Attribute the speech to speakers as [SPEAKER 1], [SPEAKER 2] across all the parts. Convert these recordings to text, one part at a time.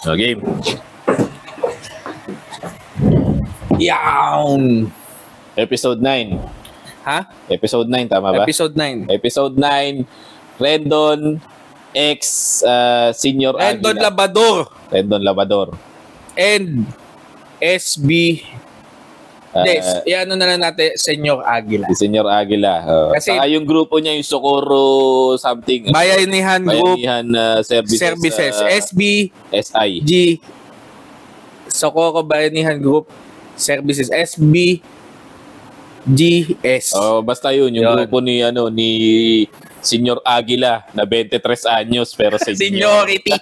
[SPEAKER 1] So, game.
[SPEAKER 2] Yawn!
[SPEAKER 1] Episode 9.
[SPEAKER 2] Ha?
[SPEAKER 1] Episode 9, tama ba?
[SPEAKER 2] Episode 9.
[SPEAKER 1] Episode 9. Rendon X Senior
[SPEAKER 2] Rendon
[SPEAKER 1] Aguila.
[SPEAKER 2] Labador.
[SPEAKER 1] Rendon Labador.
[SPEAKER 2] And SB. Ano na lang natin, Senyor Aguila.
[SPEAKER 1] Si Senior Aguila.
[SPEAKER 2] Kasi
[SPEAKER 1] saka yung grupo niya, yung Socorro something.
[SPEAKER 2] Bayanihan Group
[SPEAKER 1] Bayanihan Services.
[SPEAKER 2] SB.
[SPEAKER 1] SI.
[SPEAKER 2] G. Socorro Bayanihan Group Services. SB. GS.
[SPEAKER 1] Basta yun, yung grupo ni Senior Aguila na 23 anyos pero
[SPEAKER 2] seniority.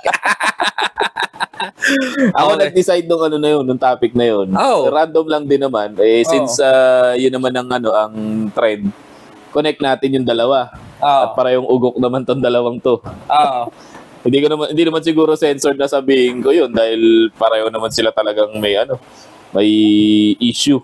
[SPEAKER 1] Ako nag-decide nung topic na yun. Random lang din naman. Since yun naman ang trend, connect natin yung dalawa. At parehong ugok naman tong dalawang to. Hindi naman siguro censored na sabihin ko yun dahil pareho naman sila talagang may issue.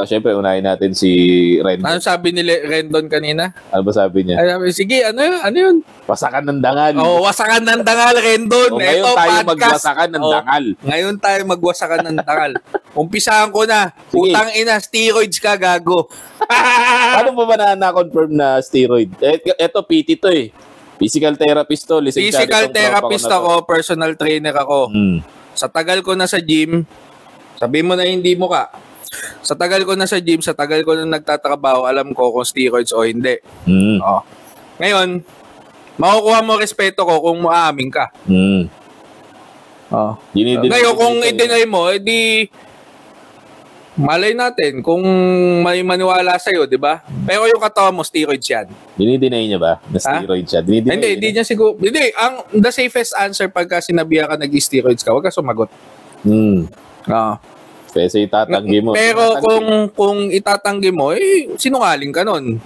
[SPEAKER 1] Siyempre, unahin natin si Rendon.
[SPEAKER 2] Ano sabi ni Rendon kanina?
[SPEAKER 1] Ano ba sabi niya?
[SPEAKER 2] Sige, ano yun?
[SPEAKER 1] Wasakan ng dangal.
[SPEAKER 2] Wasakan ng dangal, Rendon.
[SPEAKER 1] Ngayon tayo magwasakan ng dangal.
[SPEAKER 2] Ngayon tayo magwasakan ng dangal. Umpisahan ko na. Putang ina, steroids ka, gago.
[SPEAKER 1] Paano ba na-confirm na steroid? Ito, PT to eh. Physical therapist to.
[SPEAKER 2] Physical therapist ako, personal trainer ako. Sa tagal ko na sa gym, sabi mo na hindi mo ka. Sa tagal ko na sa gym, sa tagal ko na nagtatrabaho, alam ko kung steroids o hindi. Ngayon, makukuha mo respeto ko kung maamin ka. Ngayon, kung i-deny mo, edi malay natin kung may maniwala sa'yo, di ba? Pero yung katawan mo, steroids yan.
[SPEAKER 1] Dinideny niya ba na steroids siya?
[SPEAKER 2] Hindi niya siguro. Hindi, the safest answer pagka sinabihan ka nag-steroids ka, huwag ka sumagot.
[SPEAKER 1] Kasi itatanggi mo.
[SPEAKER 2] Pero kung itatanggi mo, sinungaling ka nun.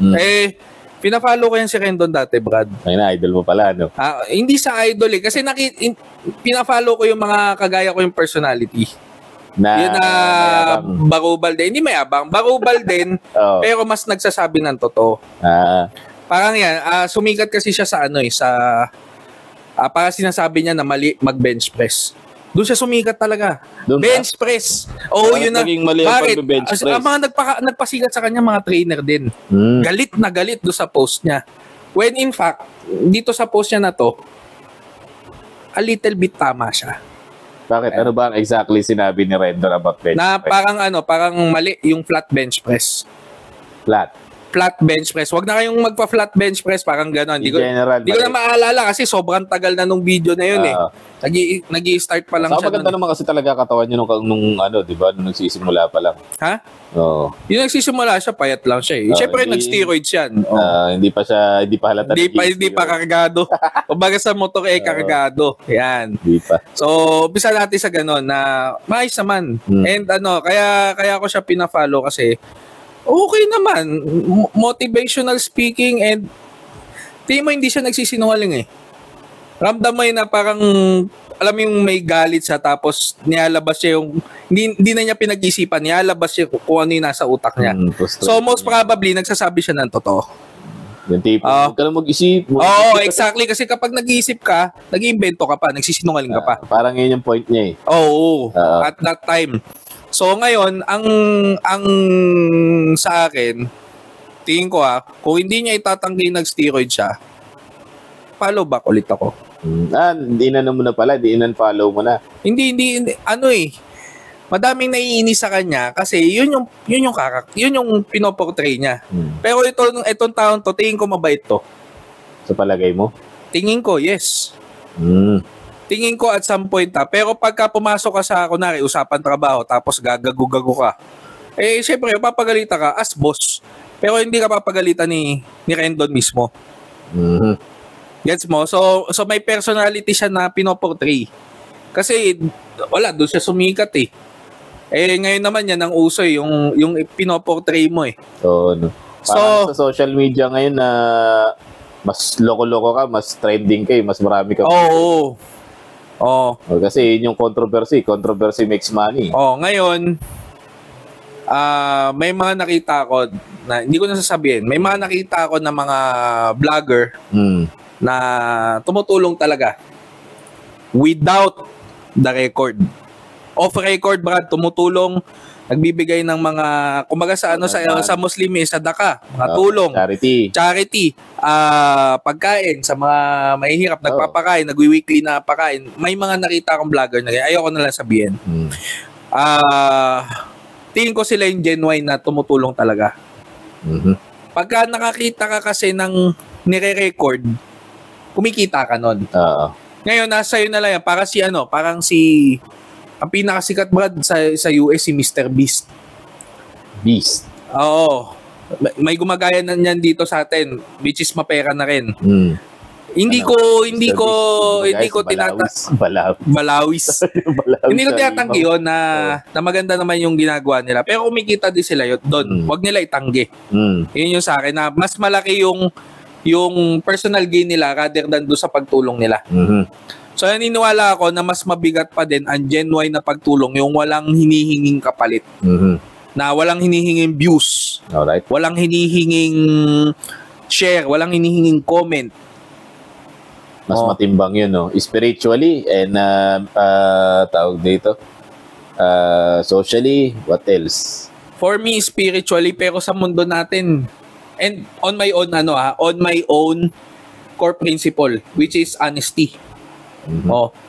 [SPEAKER 2] Pina-follow ko yan si Rendon dati, Brad.
[SPEAKER 1] Ay na, idol mo pala, no?
[SPEAKER 2] Hindi sa idol eh. Kasi pina-follow ko yung mga kagaya ko yung personality. Yun na barubal din. Hindi mayabang. Barubal din, pero mas nagsasabi ng totoo. Parang yan, sumikat kasi siya sa para sinasabi niya na mali mag-bench press. Doon siya sumikat talaga. Bench press. Yun na. Bakit? Ang mga nagpasikat sa kanya, mga trainer din. Galit na galit doon sa post niya. When in fact, dito sa post niya na to, a little bit tama siya.
[SPEAKER 1] Bakit? Ano ba ang exactly sinabi ni Rendon about bench
[SPEAKER 2] press? Parang mali yung flat bench press. Flat bench press. Wag na kayong magpa-flat bench press, parang gano'n. Hindi ko na maalala kasi sobrang tagal na nung video na yun Nag-i-start pa lang siya.
[SPEAKER 1] Maganda naman kasi talaga katawan niyo nung di ba? Nung nagsisimula pa lang.
[SPEAKER 2] Ha? Yung nagsisimula siya, payat lang siya eh. Siyempre, nag-steroids yan.
[SPEAKER 1] Hindi pa halata.
[SPEAKER 2] Hindi pa kargado. Kumbaga sa motor kargado. Yan.
[SPEAKER 1] Hindi pa.
[SPEAKER 2] So, umpisa natin sa gano'n na maayos naman. And kaya ko siya pina-follow kasi okay naman. Motivational speaking and tingin mo hindi siya nagsisinungaling eh. Ramdam mo yun na parang alam mo yung may galit siya tapos nilalabas siya yung hindi na niya pinag-isipan, nilalabas siya kung ano yung nasa utak niya. So most probably nagsasabi siya ng totoo.
[SPEAKER 1] Yung tipo, huwag ka lang mag-isip.
[SPEAKER 2] Exactly. Kasi kapag nag-iisip ka, nag-iimbento ka pa, nagsisinungaling ka pa.
[SPEAKER 1] Parang yun yung point niya eh.
[SPEAKER 2] At that time. So ngayon, ang sa akin, tingin ko kung hindi niya itatanggi nag-steroid siya, follow back ulit ako.
[SPEAKER 1] Di-inano mo na pala, di-in-follow mo na.
[SPEAKER 2] Hindi, madaming naiinis sa kanya kasi yun yung karakter, yun yung pinoportray niya. Pero itong taon to, tingin ko mabait to.
[SPEAKER 1] Sa palagay mo?
[SPEAKER 2] Tingin ko, yes. Tingin ko at some point pero pagka pumasok ka sa, kunwari, usapan trabaho, tapos gagago-gago ka, syempre, papagalita ka as boss. Pero hindi ka papagalitan ni Rendon mismo. Gets mo? So may personality siya na pinoportray. Kasi, doon siya sumikat eh. Ngayon naman yan ang uso yung pinoportray mo eh.
[SPEAKER 1] Parang sa social media ngayon na mas loko-loko ka, mas trending ka mas marami ka. Kasi yun yung controversy makes money.
[SPEAKER 2] Ngayon, may mga nakita ko na hindi ko na sasabihin. May mga nakita ko na mga vlogger na tumutulong talaga without the record. Off record, Brad, tumutulong, nagbibigay ng mga kumbaga sa Muslim sa daka, mga tulong, charity, pagkain sa mga mahihirap, nagpapakain, nagwi-weekly na pakain. May mga nakita akong vlogger na ayoko na lang sabihin. Tingin ko sila yung genuine na tumutulong talaga. Pagka nakakita ka kasi ng nire-record, kumikita ka nun. Ngayon, nasa iyo na lang yan. Parang si ang pinakasikat, Brad, sa US, si Mr. Beast.
[SPEAKER 1] Beast?
[SPEAKER 2] Oo. May gumagaya na niyan dito sa atin, which is mapera na rin. Hindi ko Balawis. Hindi ko tinatanggi yun na maganda naman yung ginagawa nila. Pero kumikita din sila yun doon. Huwag nila itanggi. Yun yung sa akin na mas malaki yung personal gain nila rather than doon sa pagtulong nila. So naniniwala ako na mas mabigat pa din ang genuine na pagtulong, yung walang hinihinging kapalit. Na walang hinihinging views.
[SPEAKER 1] Alright.
[SPEAKER 2] Walang hinihinging share, walang hinihinging comment.
[SPEAKER 1] Mas matimbang yun, no? Spiritually and tawag dito. Socially, what else?
[SPEAKER 2] For me, spiritually, pero sa mundo natin, and on my own core principle, which is honesty.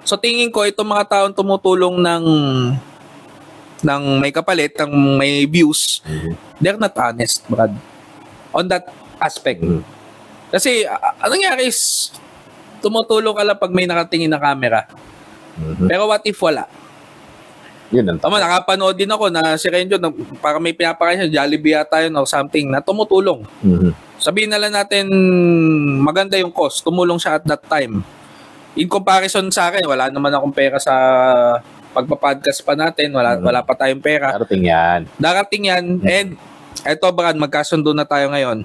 [SPEAKER 2] So tingin ko itong mga taong tumutulong ng may kapalit, ng may views, they're not honest, Brad. On that aspect. Kasi anong nangyari is tumutulong ka lang pag may nakatingin na camera. Pero what if wala?
[SPEAKER 1] Yun ang tama.
[SPEAKER 2] Nakapanood din ako na si Renjo, para may pinapakain siya, Jollibee yata yun or something, na tumutulong. Sabihin na lang natin, maganda yung cost, tumulong siya at that time. In comparison sa akin, wala naman akong pera sa pagpa-podcast pa natin, wala pa tayong pera. Darating yan. And eto, Brad, magkasundo na tayo ngayon.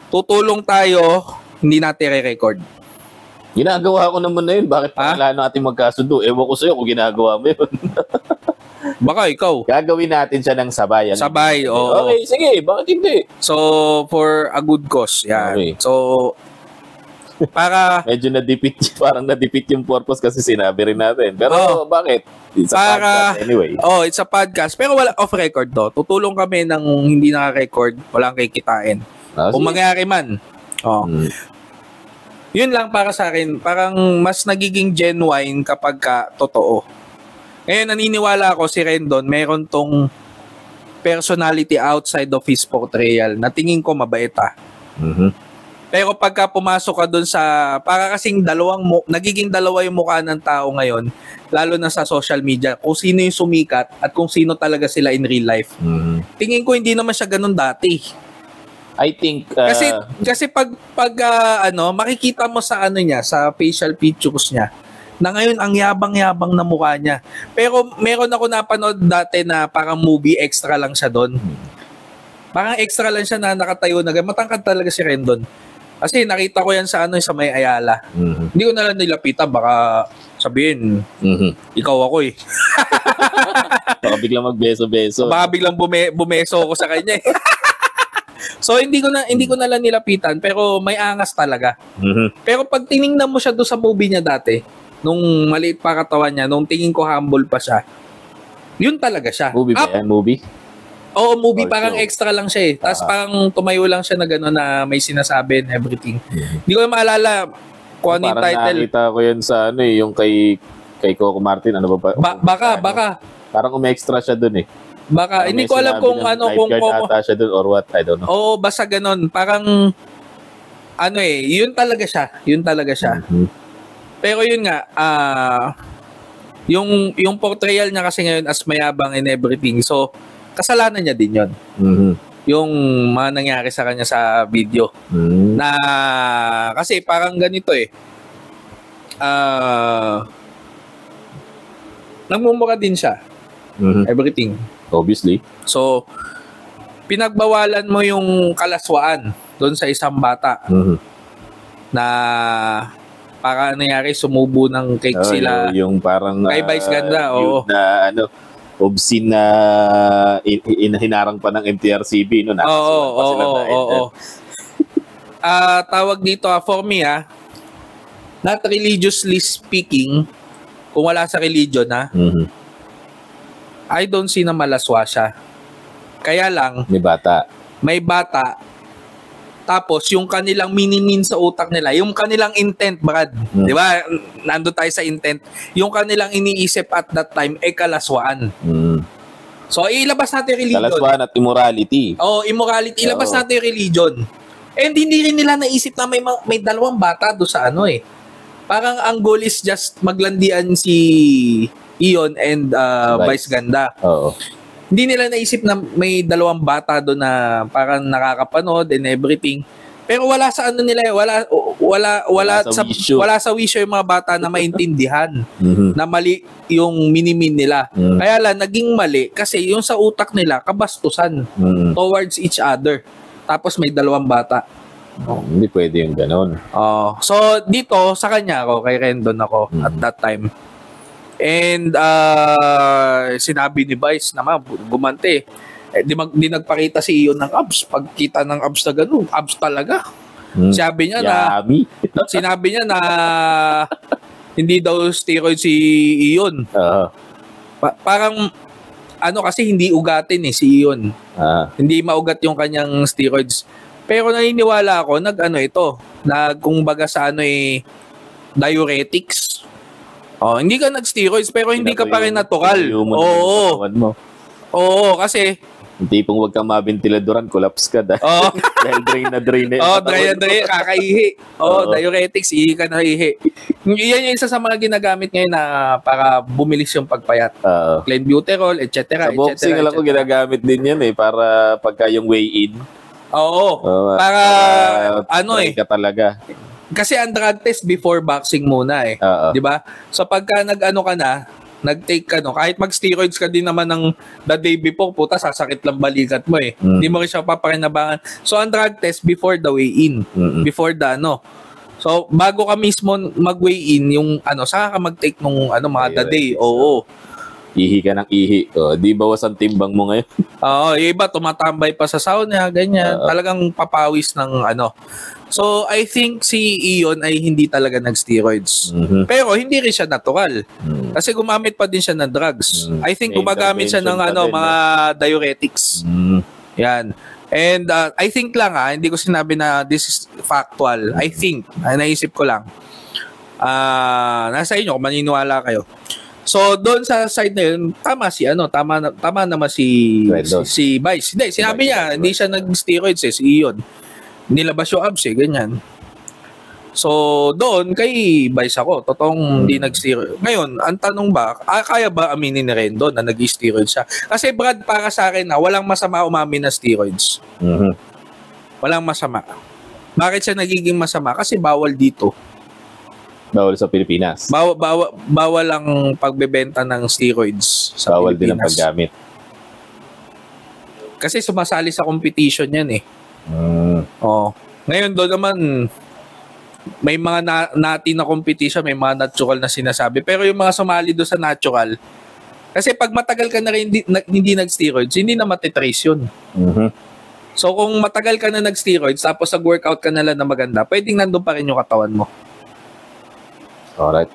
[SPEAKER 2] Tutulong tayo, hindi natin re-record.
[SPEAKER 1] Ginagawa ko naman na yun. Bakit wala natin magkasundo? Ewan ko sa'yo kung ginagawa mo yun.
[SPEAKER 2] Baka ikaw.
[SPEAKER 1] Gagawin natin siya ng sabay.
[SPEAKER 2] Sabay, oo.
[SPEAKER 1] Okay, sige. Bakit hindi?
[SPEAKER 2] So, for a good cause. Yan. Okay. So, para
[SPEAKER 1] medyo parang nadipit yung purpose kasi sinabi rin natin. Pero bakit? It's a podcast anyway.
[SPEAKER 2] It's a podcast. Pero wala off record to. Tutulong kami ng hindi naka-record, walang kikitain. Kung mangyari man. Yun lang para sa akin. Parang mas nagiging genuine kapag totoo. Ngayon, naniniwala ako si Rendon, meron tong personality outside of his portrayal na tingin ko mabait. Pero pagka pumasok ka dun para kasing nagiging dalawa yung mukha ng tao ngayon, lalo na sa social media, kung sino yung sumikat at kung sino talaga sila in real life. Tingin ko hindi naman siya ganun dati.
[SPEAKER 1] I think
[SPEAKER 2] kasi pag makikita mo sa sa facial features niya, na ngayon ang yabang-yabang na mukha niya. Pero meron ako napanood dati na parang movie extra lang siya doon. Parang extra lang siya na nakatayo na. Matangkad talaga si Rendon. Kasi nakita ko yan sa May Ayala. Hindi ko na lang nilapitan, baka sabihin, ikaw ako eh.
[SPEAKER 1] Baka biglang magbeso-beso.
[SPEAKER 2] Baka biglang bumeso ako sa kanya eh. So hindi ko na lang nilapitan, pero may angas talaga. Pero pag tiningnan mo siya doon sa movie niya dati, nung maliit pa katawan niya, nung tingin ko humble pa siya, yun talaga siya.
[SPEAKER 1] Movie ba yan? Movie?
[SPEAKER 2] Oo, movie. Parang extra lang siya eh. Tapos parang tumayo lang siya na gano'n na may sinasabi and everything. Hindi ko maalala kung ano yung title.
[SPEAKER 1] Parang nakita ko yun sa yung kay Coco Martin. Ano ba?
[SPEAKER 2] Baka.
[SPEAKER 1] Parang umextra siya dun eh.
[SPEAKER 2] Baka. Hindi ko alam kung kung
[SPEAKER 1] ata siya dun or what. I don't know.
[SPEAKER 2] Oo, basta gano'n. Parang yun talaga siya. Pero yun nga, yung portrayal niya kasi ngayon as mayabang and everything. So, kasalanan niya din yun. Yung mga nangyari sa kanya sa video. Na, kasi parang ganito eh. Nagmumura din siya. Everything.
[SPEAKER 1] Obviously.
[SPEAKER 2] So, pinagbawalan mo yung kalaswaan doon sa isang bata. Na, para nangyari, sumubo ng cake sila.
[SPEAKER 1] Yung parang
[SPEAKER 2] kay Vice Ganda, oo.
[SPEAKER 1] Na obscene na hinarang pa ng MTRCB no, nakasuhan pa sila na
[SPEAKER 2] tawag dito for me not religiously speaking, kung wala sa religion, ha? I don't see na malaswa siya. Kaya lang, may bata, tapos yung kanilang minimin sa utak nila, yung kanilang intent, Brad, di ba? Nandun tayo sa intent. Yung kanilang iniisip at that time, kalaswaan. So, ilabas natin religion.
[SPEAKER 1] Kalaswaan at immorality.
[SPEAKER 2] Immorality. Ilabas natin yung religion. And hindi rin nila naisip na may dalawang bata do sa ano eh. Parang ang goal is just maglandian si Ion and Vice Ganda.
[SPEAKER 1] Oo.
[SPEAKER 2] Hindi nila naisip na may dalawang bata doon na parang nakakapanood and everything. Pero wala sa ano nila, wala sa wisyo yung mga bata na maintindihan na mali yung minimin nila. Kaya lang naging mali kasi yung sa utak nila kabastusan towards each other. Tapos may dalawang bata.
[SPEAKER 1] Hindi pwede yung ganon.
[SPEAKER 2] So dito sa kanya ako, kay Rendon ako at that time. And sinabi ni Vice naman, gumante. Di nagpakita si Ion ng abs. Pagkita ng abs na gano'n, abs talaga. Sinabi niya na hindi daw steroid si Ion. Parang kasi hindi ugatin si Ion. Hindi maugat yung kanyang steroids. Pero naniniwala ako, kung baga sa diuretics. Hindi ka nag-steroids pero hindi ka pa rin natural. Oo, kasi
[SPEAKER 1] yung tipong wag kang mabentiladoran, collapse ka dahil drain na.
[SPEAKER 2] Drain, kakaihi. Diuretics, ihi ka na ihi. Yan yung isa sa mga ginagamit ngayon na para bumilis yung pagpayat. Clenbuterol, etc.
[SPEAKER 1] Sa boxing, alam ko ginagamit din yan para pagka yung weigh-in.
[SPEAKER 2] Para
[SPEAKER 1] ka talaga.
[SPEAKER 2] Kasi ang drug test before boxing muna 'di ba? So pagka nag-take ka kahit mag-steroids ka din naman ng the day before, puta sasakit lang balikat mo Hindi mo rin siya papakinabangan. So ang drug test before the weigh-in, before the So bago ka mismo mag-weigh-in yung saka ka mag-take nung mga the day.
[SPEAKER 1] Ihi ka ng ihi. Di bawas ang timbang mo ngayon.
[SPEAKER 2] Yung iba tumatambay pa sa sauna, ganyan. Talagang papawis ng So, I think si Ion ay hindi talaga nag-steroids. Pero hindi rin siya natural. Kasi gumamit pa din siya ng drugs. I think gumagamit siya ng mga diuretics. Yan. And I think lang hindi ko sinabi na this is factual. I think, naisip ko lang. Nasa inyo kung maniniwala kayo. So, doon sa side na yun, tama naman si Vice. Hindi, sinabi niya, hindi siya nag-steroids si Ion. Nilabas yung abs ganyan. So, doon kay Vice ako, totoong hindi nag-steroid. Ngayon, ang tanong ba, kaya ba aminin ni Rendon na nag-steroid siya? Kasi Brad, para sa akin walang masama umamin na steroids. Walang masama. Bakit siya nagiging masama? Kasi bawal dito.
[SPEAKER 1] Bawal sa Pilipinas.
[SPEAKER 2] Bawal ang pagbebenta ng steroids sa
[SPEAKER 1] bawal
[SPEAKER 2] Pilipinas.
[SPEAKER 1] Din ang paggamit.
[SPEAKER 2] Kasi sumasali sa competition yan Ngayon doon naman may mga natin na competition, may mga natural na sinasabi. Pero yung mga sumali doon sa natural, kasi pag matagal ka na rin hindi nag-steroids, hindi na matitrace yun. So kung matagal ka na nag-steroids, tapos nag-workout ka na lang na maganda, pwedeng nandun pa rin yung katawan mo.
[SPEAKER 1] Alright.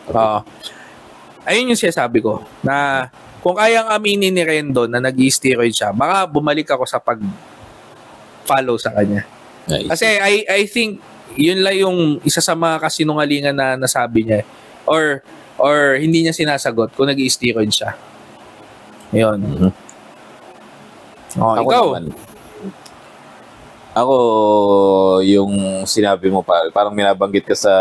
[SPEAKER 2] Ayun yung sinasabi ko, na kung kayang aminin ni Rendon na nag-steroid siya, baka bumalik ako sa pag-follow sa kanya. Nice. Kasi I think yun lang yung isa sa mga kasinungalingan na nasabi niya or hindi niya sinasagot kung nag-steroid siya. Ayun. Ikaw?
[SPEAKER 1] Naman, ako yung sinabi mo parang minabanggit ka sa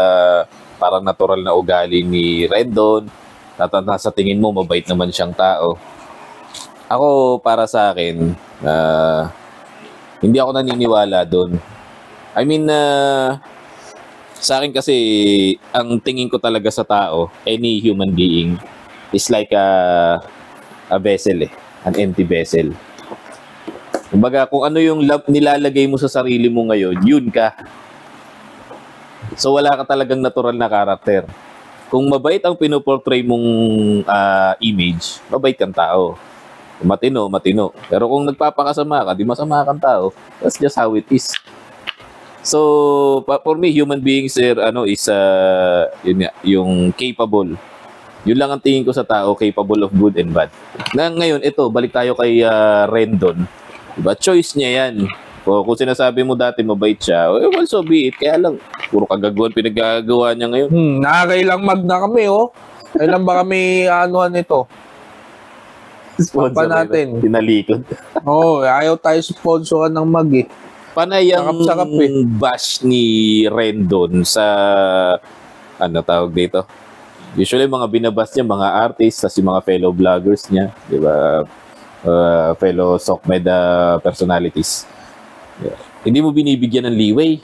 [SPEAKER 1] parang natural na ugali ni Rendon. Sa tingin mo mabait naman siyang tao. Ako para sa akin hindi ako naniniwala doon. I mean, sa akin kasi, ang tingin ko talaga sa tao, any human being, is like a vessel an empty vessel. Kumbaga, kung ano yung nilalagay mo sa sarili mo ngayon, yun ka. So, wala ka talagang natural na karakter. Kung mabait ang pinoportray mong image, mabait kang tao. Matino. Pero kung nagpapakasama ka, di masama kang tao. That's just how it is. So, for me, human beings is yun nga, yung capable Yun lang ang tingin ko sa tao, capable of good and bad. Na ngayon, ito, balik tayo kay Rendon. Diba? Choice niya yan. Kung sinasabi mo dati mabait siya, well, so be it. Kaya lang, puro kagaguhan pinagagawa niya ngayon.
[SPEAKER 2] Nakakailang mag na kami, oh. Kailan ba kami, anuhan ito?
[SPEAKER 1] Sponsor natin. Tinalikod.
[SPEAKER 2] Ayaw tayo sponsoran ng mag, eh.
[SPEAKER 1] Panay ang bash ni Rendon sa, ano tawag dito? Usually, mga binabas niya, mga artists, tas yung mga fellow vloggers niya, di ba? Fellow SOCMED personalities. Yeah. Hindi mo binibigyan ng leeway.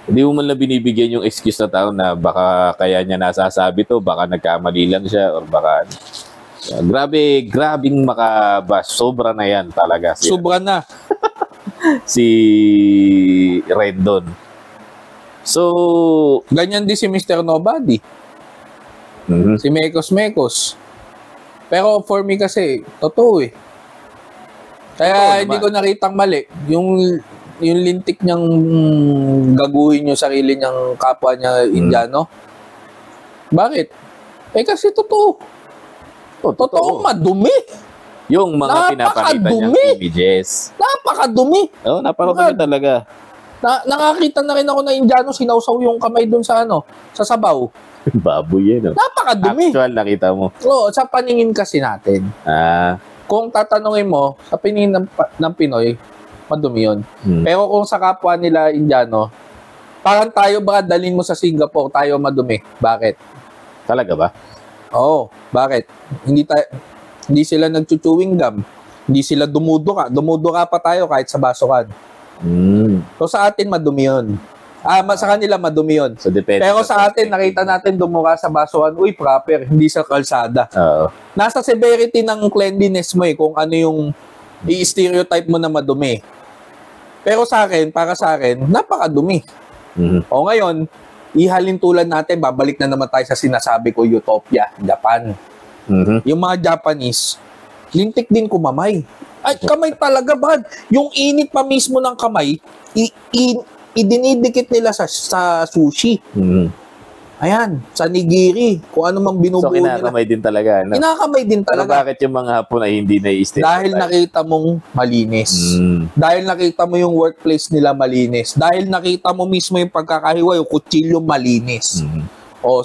[SPEAKER 1] Hindi mo man lang binibigyan yung excuse na tao na baka kaya niya nasasabi to, baka nagkamali lang siya, or baka... Yeah, grabing makabash. Sobra na yan talaga.
[SPEAKER 2] Sobra na.
[SPEAKER 1] Si Rendon. So...
[SPEAKER 2] Ganyan din si Mr. Nobody. Si Mekos. Pero for me kasi, totoo eh. Kaya hindi ko nakitang mali. Yung lintik niyang gaguhin yung sarili niyang kapwa niya Indiano. Bakit? Kasi totoo. Totoo madumi.
[SPEAKER 1] Yung mga pinapakita niyang images.
[SPEAKER 2] Napakadumi.
[SPEAKER 1] Napakadumi talaga.
[SPEAKER 2] Nakakita na rin ako na Indiano sinawsaw yung kamay dun sa sa sabaw.
[SPEAKER 1] Baboy yan.
[SPEAKER 2] Napakadumi.
[SPEAKER 1] Actual, nakita mo.
[SPEAKER 2] Sa paningin kasi natin. Kung tatanungin mo, sa paningin ng Pinoy, madumi yun. Pero kung sa kapwa nila Indiano, parang tayo baka dalhin mo sa Singapore, tayo madumi. Bakit?
[SPEAKER 1] Talaga ba?
[SPEAKER 2] Oo. Bakit? Hindi sila nagchuchewing gum. Hindi sila dumuduka. Dumuduka pa tayo kahit sa basukan. So sa atin, madumi yun. Sa kanila madumi yun.
[SPEAKER 1] So,
[SPEAKER 2] pero sa atin, nakita natin dumuka sa basuhan, proper, hindi sa kalsada.
[SPEAKER 1] Oo.
[SPEAKER 2] Nasa severity ng cleanliness mo kung ano yung i-stereotype mo na madumi. Pero para sa akin, napakadumi. O ngayon, ihalin tulad natin, babalik na naman tayo sa sinasabi ko, Utopia, Japan. Yung mga Japanese, lintik din kumamay. Ay, kamay talaga, bad. Yung init pa mismo ng kamay, idinidikit nila sa sushi. Ayan, sa nigiri, kung ano mang binubuo nila.
[SPEAKER 1] So, kinakamay din talaga. No?
[SPEAKER 2] Kinakamay din talaga.
[SPEAKER 1] Pero bakit yung mga Hapon ay hindi na-i-stay?
[SPEAKER 2] Dahil nakita mong malinis. Dahil nakita mo yung workplace nila malinis. Dahil nakita mo mismo yung pagkakahiwa, yung kutsilyo malinis.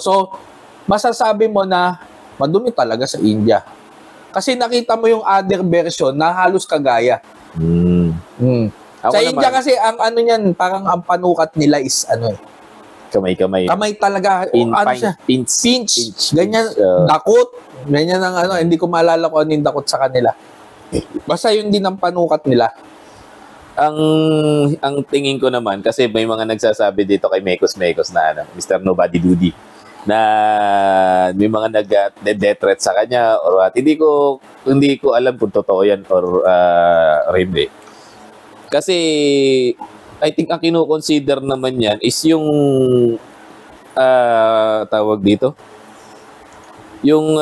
[SPEAKER 2] So, masasabi mo na madumi talaga sa India. Kasi nakita mo yung other version na halos kagaya. Sa India kasi, ang ano niyan, parang ang panukat nila is
[SPEAKER 1] kamay-kamay.
[SPEAKER 2] Kamay talaga. Pinch. Ganyan, dakot. Ganyan ang hindi ko maalala kung ano yung dakot sa kanila. Basta yun din ang panukat nila.
[SPEAKER 1] Ang tingin ko naman, kasi may mga nagsasabi dito kay Mekos na Mr. Nobody Doody, na may mga nag-death threat sa kanya or what. Hindi ko alam kung totoo yan or hindi. Kasi I think ang kino-consider naman yan is yung tawag dito. Yung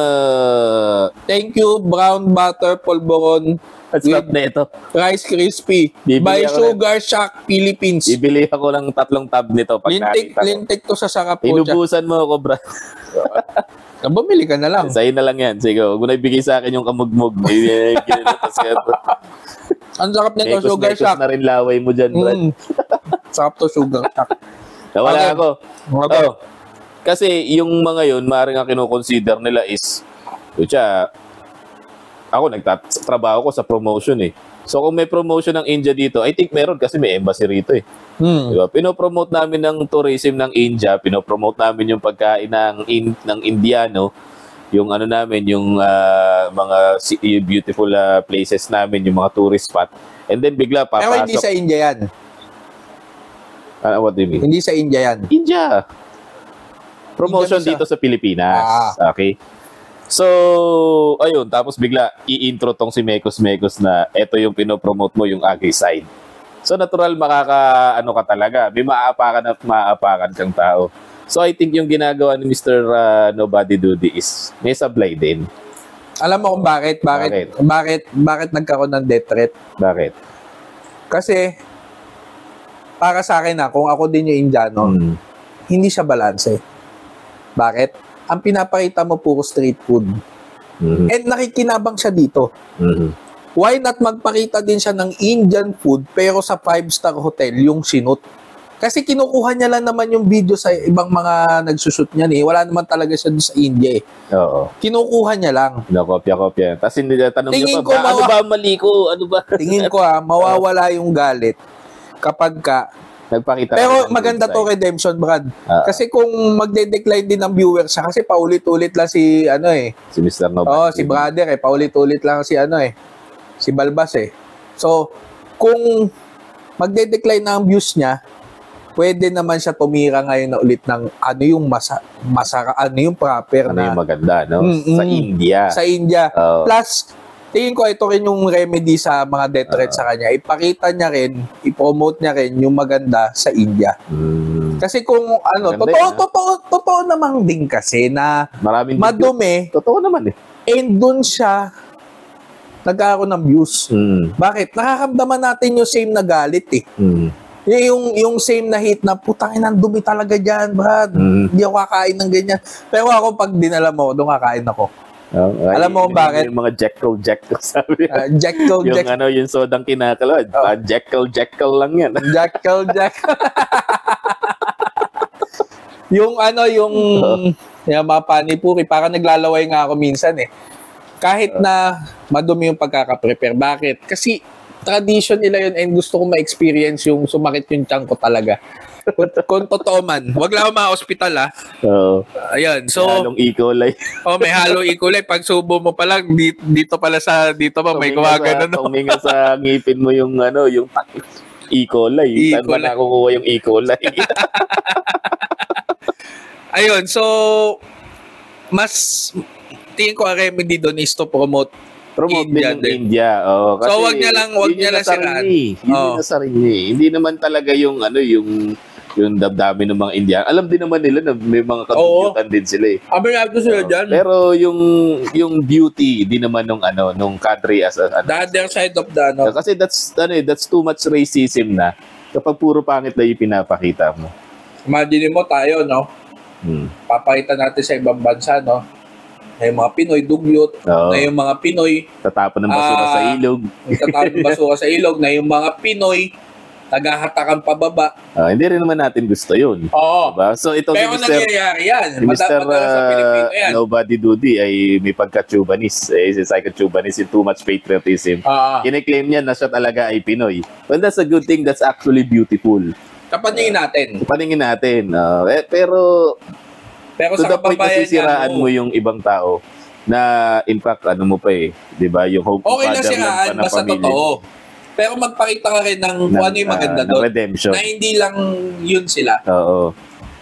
[SPEAKER 2] thank you brown butter polvoron
[SPEAKER 1] with nito.
[SPEAKER 2] Rice Crispy by Sugar Shack Philippines.
[SPEAKER 1] Bibili ako ng 3 tab nito pag
[SPEAKER 2] lintik to sa sarap po.
[SPEAKER 1] Inubusan mo ako, bro.
[SPEAKER 2] Bumili ka na lang.
[SPEAKER 1] Sa'yo na lang yan. Sige, huwag mo na ibigay sa akin yung kamugmog.
[SPEAKER 2] Ang sarap nito, Sugar Shack.
[SPEAKER 1] Na rin laway mo dyan, Brad.
[SPEAKER 2] Sarap to, Sugar Shack.
[SPEAKER 1] Nawala ako. Kasi yung mga yun, maaaring ang kino-consider nila is, ako nagtatrabaho ko sa promotion eh. So kung may promotion ng India dito, I think meron kasi may embassy rito eh. Diba? Pinopromote namin ng tourism ng India, pinopromote namin yung pagkain ng Indiano, yung namin, yung mga beautiful places namin, yung mga tourist spot. And then bigla papasok.
[SPEAKER 2] Pero hindi sa India yan.
[SPEAKER 1] What do you mean?
[SPEAKER 2] Hindi sa India yan.
[SPEAKER 1] India. Promotion dito sa Pilipinas. Okay. So, ayun, tapos bigla i-intro tong si Mekos na eto yung pinopromote mo, yung agri side. So, natural ka talaga. May maaapakan kang tao. So, I think yung ginagawa ni Mr. Nobody Doody is may sablay din.
[SPEAKER 2] Alam mo kung bakit? Bakit nagkaroon ng death threat?
[SPEAKER 1] Bakit?
[SPEAKER 2] Kasi, para sa akin kung ako din yung Indiano, hindi siya balanse. Bakit? ang pinapakita mo puro street food. And nakikinabang siya dito. Why not magpakita din siya ng Indian food pero sa 5-star hotel yung sinut? Kasi kinukuha niya lang naman yung video sa ibang mga nagsushoot niya eh. Wala naman talaga siya sa India eh.
[SPEAKER 1] Oo.
[SPEAKER 2] Kinukuha niya lang.
[SPEAKER 1] Kopya-kopya. Tapos hindi na tanong niya pa, ano ba mali ko? Ano ba?
[SPEAKER 2] Tingin ko mawawala yung galit kapag ka
[SPEAKER 1] nagpakita.
[SPEAKER 2] Pero maganda to redemption, Brad. Kasi kung magde-decline din ng viewers siya, kasi paulit-ulit lang si
[SPEAKER 1] si Mr. Nobody.
[SPEAKER 2] Oo, si brother paulit-ulit lang si si Balbas eh. So, kung magde-decline na ang views niya, pwede naman siya tumira ngayon na ulit ng ano yung yung proper
[SPEAKER 1] na yung maganda, no? Sa India.
[SPEAKER 2] Sa India. Plus, tingin ko ito rin yung remedy sa mga death threats sa kanya. Ipakita niya rin, i-promote niya rin yung maganda sa India. Kasi kung totoo namang din kasi na
[SPEAKER 1] maraming
[SPEAKER 2] madumi.
[SPEAKER 1] Totoo naman eh.
[SPEAKER 2] And dun siya nagkakaroon ng views. Bakit? Nakakamdaman natin yung same na galit eh. Yung same na hate na putangin ang dumi talaga dyan, Brad. Hindi ako kakain ng ganyan. Pero ako pag dinala mo, doon kakain ako. Alam mo kung bakit?
[SPEAKER 1] Yung mga Jekyll sabi.
[SPEAKER 2] Jekyll.
[SPEAKER 1] Yung sodang kinakalod. Jekyll lang yan.
[SPEAKER 2] Jekyll. yung mga panipuri, parang naglalaway nga ako minsan eh. Kahit na madumi yung pagkakaprepare. Bakit? Kasi tradition nila yun and gusto ko ma-experience yung sumakit yung tiyan ko talaga. Kung totoo man. Huwag lang ako ma-hospital
[SPEAKER 1] Oo.
[SPEAKER 2] Ayan. So,
[SPEAKER 1] may halong E. coli.
[SPEAKER 2] May halong E. coli. Pag subo mo pa lang, dito pa may gumagano.
[SPEAKER 1] Tuminga sa ngipin mo yung E. coli. Saan ba nakukuha yung E. coli?
[SPEAKER 2] Ayun. So, tingin ko ang remedy doon is to promote
[SPEAKER 1] India din. India. Kasi
[SPEAKER 2] so, wag niya lang siraan.
[SPEAKER 1] Yun sa rin Hindi naman talaga yung damdamin ng mga Indian. Alam din naman nila na may mga kadugyutan din sila eh.
[SPEAKER 2] Abinado sila dyan.
[SPEAKER 1] Pero yung beauty, di naman nung country as
[SPEAKER 2] the other side of the
[SPEAKER 1] Kasi that's too much racism na kapag puro pangit na yung pinapakita mo.
[SPEAKER 2] Imagine mo tayo, papakita natin sa ibang bansa, na yung mga Pinoy dugyot, na yung mga Pinoy
[SPEAKER 1] tatapon ng basura sa ilog.
[SPEAKER 2] Tatapon ng basura sa ilog, na yung mga Pinoy naghahatakan pababa.
[SPEAKER 1] Hindi rin naman natin gusto yun.
[SPEAKER 2] Oo.
[SPEAKER 1] Diba? So, ito
[SPEAKER 2] pero nangyayari yan.
[SPEAKER 1] Mr. Nobody Duty ay may pagka-Cubanese. Si psycho-Cubanese, yung too much patriotism. Kine-claim niya na siya talaga ay Pinoy. Well, that's a good thing. That's actually beautiful.
[SPEAKER 2] Kapaningin natin.
[SPEAKER 1] Pero to
[SPEAKER 2] sa
[SPEAKER 1] the point na sisiraan mo yung ibang tao na in fact mo pa di ba yung hope
[SPEAKER 2] okay na siraan basta totoo, pero magpakita ka rin ng kung ano yung maganda doon
[SPEAKER 1] redemption
[SPEAKER 2] na hindi lang yun sila.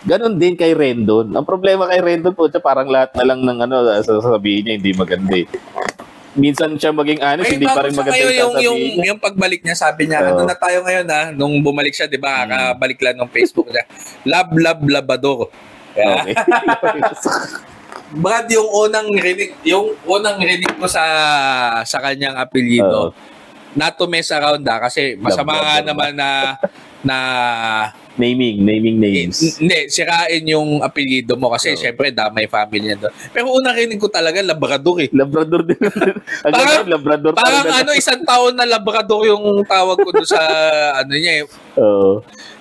[SPEAKER 1] Ganon din kay Rendon. Ang problema kay Rendon po parang lahat na lang ng sasabihin niya hindi maganda minsan siya maging honest, hindi pa rin maganda yung sasabihin
[SPEAKER 2] yung pagbalik niya, sabi niya, na tayo ngayon nung bumalik siya, di ba, kakabalik lang ng Facebook niya, love labador. Okay. Brad, yung unang rinig ko sa kanyang apelyido, not to mess around kasi masama nga naman na
[SPEAKER 1] naming names.
[SPEAKER 2] Hindi, sirain yung apelyido mo kasi syempre damay family niya doon. Pero unang rinig ko talaga Labrador eh.
[SPEAKER 1] Labrador din. Labrador.
[SPEAKER 2] Parang isang taon na Labrador yung tawag ko doon sa niya eh.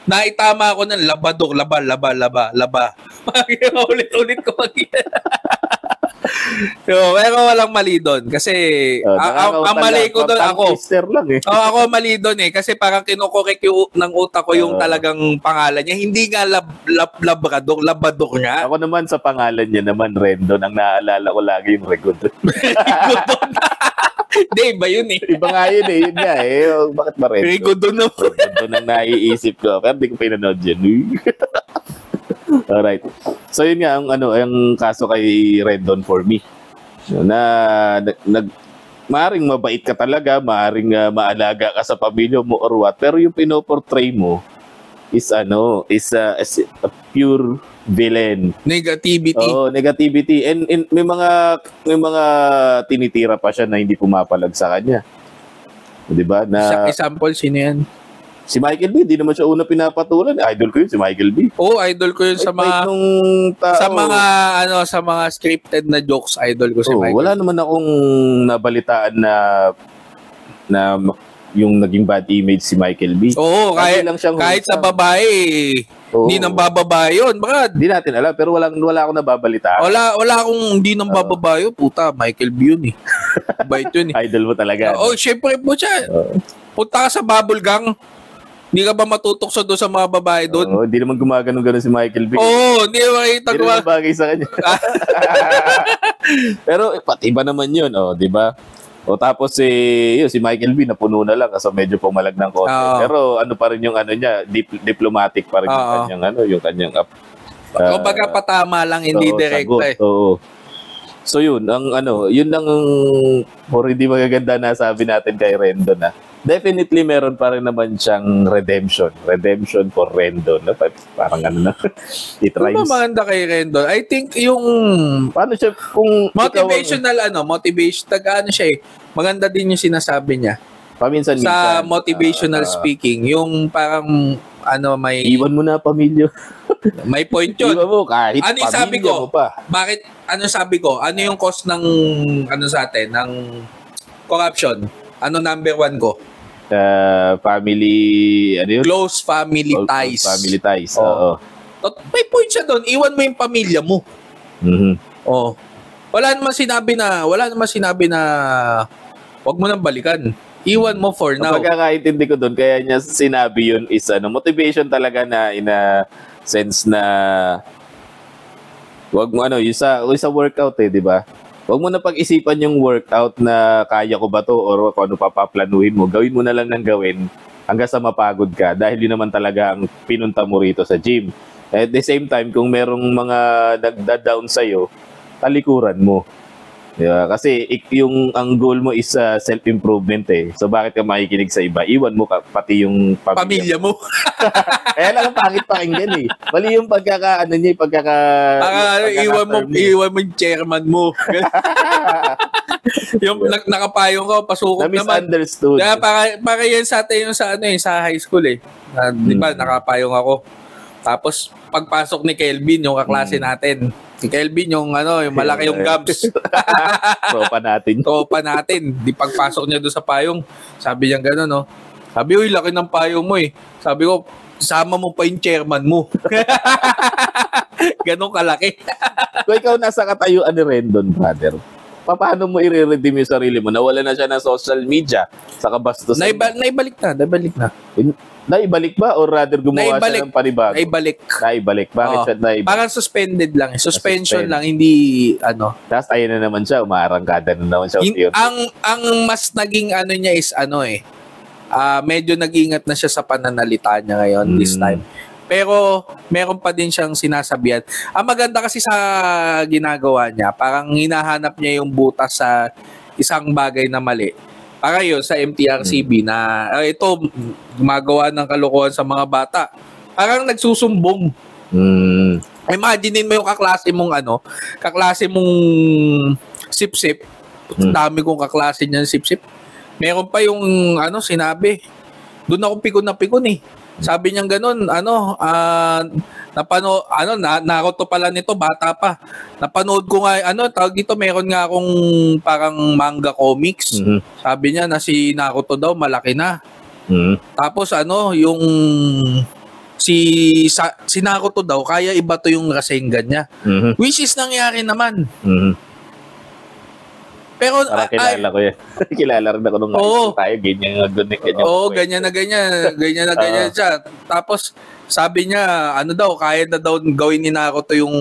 [SPEAKER 2] Naitama ako ng Labrador, laba. Ulit-ulit ko pero walang mali doon kasi ang mali ko doon ako. Ako mali doon kasi parang kinokorek yung ng utak ko yung talagang pangalan niya. Hindi nga Labrador nga.
[SPEAKER 1] Ako naman sa pangalan niya naman Rendon, ang naaalala ko lagi yung Regodon.
[SPEAKER 2] Hindi, iba yun eh.
[SPEAKER 1] Iba nga yun eh. Yun nga eh. Bakit ba Rendon?
[SPEAKER 2] Regodon na po.
[SPEAKER 1] Regodon ang naiisip ko. Pero di ko pinanood yan. Alright. So yun nga ang kaso kay Rendon for me. Na maaring mabait ka talaga, maaring maalaga ka sa pamilya mo or what, pero yung pinoportray mo is a pure villain.
[SPEAKER 2] Negativity.
[SPEAKER 1] Negativity. And may mga tinitira pa siya na hindi pumapalag sa kanya. 'Di ba?
[SPEAKER 2] Example, sino yan?
[SPEAKER 1] Si Michael B, di naman siya una pinapatulan. Idol ko yun, si Michael B.
[SPEAKER 2] Oo, idol ko yun sa mga sa mga scripted na jokes, idol ko si Michael.
[SPEAKER 1] Wala naman akong nabalitaan na yung naging bad image si Michael B.
[SPEAKER 2] Oo, kahit sa babae, hindi nang bababae yun. Baka
[SPEAKER 1] hindi natin alam, pero wala akong nababalitaan.
[SPEAKER 2] Wala akong hindi nang bababae. Puta, Michael B yun eh. Bait yun eh.
[SPEAKER 1] Idol mo talaga.
[SPEAKER 2] Syempre po siya. Punta ka sa bubble gang. Hindi ka ba matutokso doon sa mga babae doon?
[SPEAKER 1] Hindi naman gumagano-gano si Michael B.
[SPEAKER 2] Hindi makita ko.
[SPEAKER 1] Hindi naman bagay sa kanya. Pero pati ba naman yun, di ba? Tapos si Michael B napuno na lang kasi medyo pumalag ng konti. Pero ano pa rin yung niya, diplomatic pa rin yung kanyang
[SPEAKER 2] kumbaga patama lang, hindi direkta eh.
[SPEAKER 1] So yun lang hindi magaganda na sabi natin kay Rendon na. Definitely meron pa rin naman siyang redemption for Rendon. Parang na.
[SPEAKER 2] Kung maganda kay Rendon, I think yung
[SPEAKER 1] paano siya kung
[SPEAKER 2] motivational taga siya eh. Maganda din yung sinasabi niya.
[SPEAKER 1] Paminsan-minsan.
[SPEAKER 2] Sa motivational speaking, yung parang may
[SPEAKER 1] iwan mo na pamilya.
[SPEAKER 2] May point yun.
[SPEAKER 1] Iwan mo kahit
[SPEAKER 2] yung sabi ko?
[SPEAKER 1] mo pa.
[SPEAKER 2] Bakit sabi ko? Ano yung cause ng sa atin ng corruption? Number 1 ko?
[SPEAKER 1] Family, yun?
[SPEAKER 2] Close family ties.
[SPEAKER 1] Family ties, oo.
[SPEAKER 2] May point siya doon. Iwan mo yung pamilya mo.
[SPEAKER 1] Mm-hmm.
[SPEAKER 2] Wala naman sinabi na wag mo nang balikan. Iwan mo for now.
[SPEAKER 1] Ang pagkakaintindi ko doon, kaya niya sinabi yun is motivation talaga na in a sense na wag mo yung sa workout di ba? Huwag mo na pag-isipan yung workout na kaya ko ba to or kung ano paplanuhin mo. Gawin mo na lang ng gawin hanggang sa mapagod ka dahil yun naman talaga ang pinunta mo rito sa gym. At the same time, kung merong mga nagda-down sa'yo, talikuran mo. Diba? Kasi ang goal mo is self-improvement So bakit ka makikinig sa iba? Iwan mo pati yung
[SPEAKER 2] pamilya mo.
[SPEAKER 1] Kaya lang ang pangit pakinggan Mali yung
[SPEAKER 2] iwan mo yung chairman mo. Yung nakapayong ka, pasukot naman.
[SPEAKER 1] Na-misunderstood.
[SPEAKER 2] Para yan sa atin yung sa high school di ba, nakapayong ako. Tapos pagpasok ni Kelvin, yung kaklase natin. Si Kelvin, yung malaki yung gums. Tropa natin. Di pagpasok niya doon sa payong, sabi niya gano'n, Sabi, uy, laki ng payong mo Sabi ko, sama mo pa yung chairman mo. Ganon kalaki.
[SPEAKER 1] Kung ikaw nasa katayuan ni Rendon, brother, paano mo i-redeem yung sarili mo? Nawala na siya ng social media sa kabastos.
[SPEAKER 2] Naibalik na.
[SPEAKER 1] Naibalik ba or rather gumawa siya ng panibago?
[SPEAKER 2] Naibalik.
[SPEAKER 1] Bakit siya naibalik?
[SPEAKER 2] Parang suspended lang. Suspension lang, hindi
[SPEAKER 1] Tapos ayun na naman siya, umaarangkada na naman siya.
[SPEAKER 2] Ang mas naging niya is medyo nag-ingat na siya sa pananalita niya ngayon this time. Pero meron pa din siyang sinasabihan. Ang maganda kasi sa ginagawa niya, parang hinahanap niya yung butas sa isang bagay na mali. Para yun sa MTRCB na ito gumagawa ng kalokohan sa mga bata. Parang nagsusumbong. Imagine mo yung kaklase mong sip-sip. Dami kong kaklase niyan sip-sip. Meron pa yung sinabi. Doon ako pikon na pikon Sabi niya gano'n, Naruto pala nito, bata pa. Napanood ko nga, tawag dito, meron nga akong parang manga comics. Sabi niya na si Naruto daw, malaki na. Tapos yung si Naruto daw, kaya iba to yung Rasengan niya. Which is nangyari naman. Pero
[SPEAKER 1] kilala ko yan. Kilala rin ako nung tayo, ganyan na
[SPEAKER 2] ganyan siya. Tapos sabi niya, kaya na daw gawin ni Naruto yung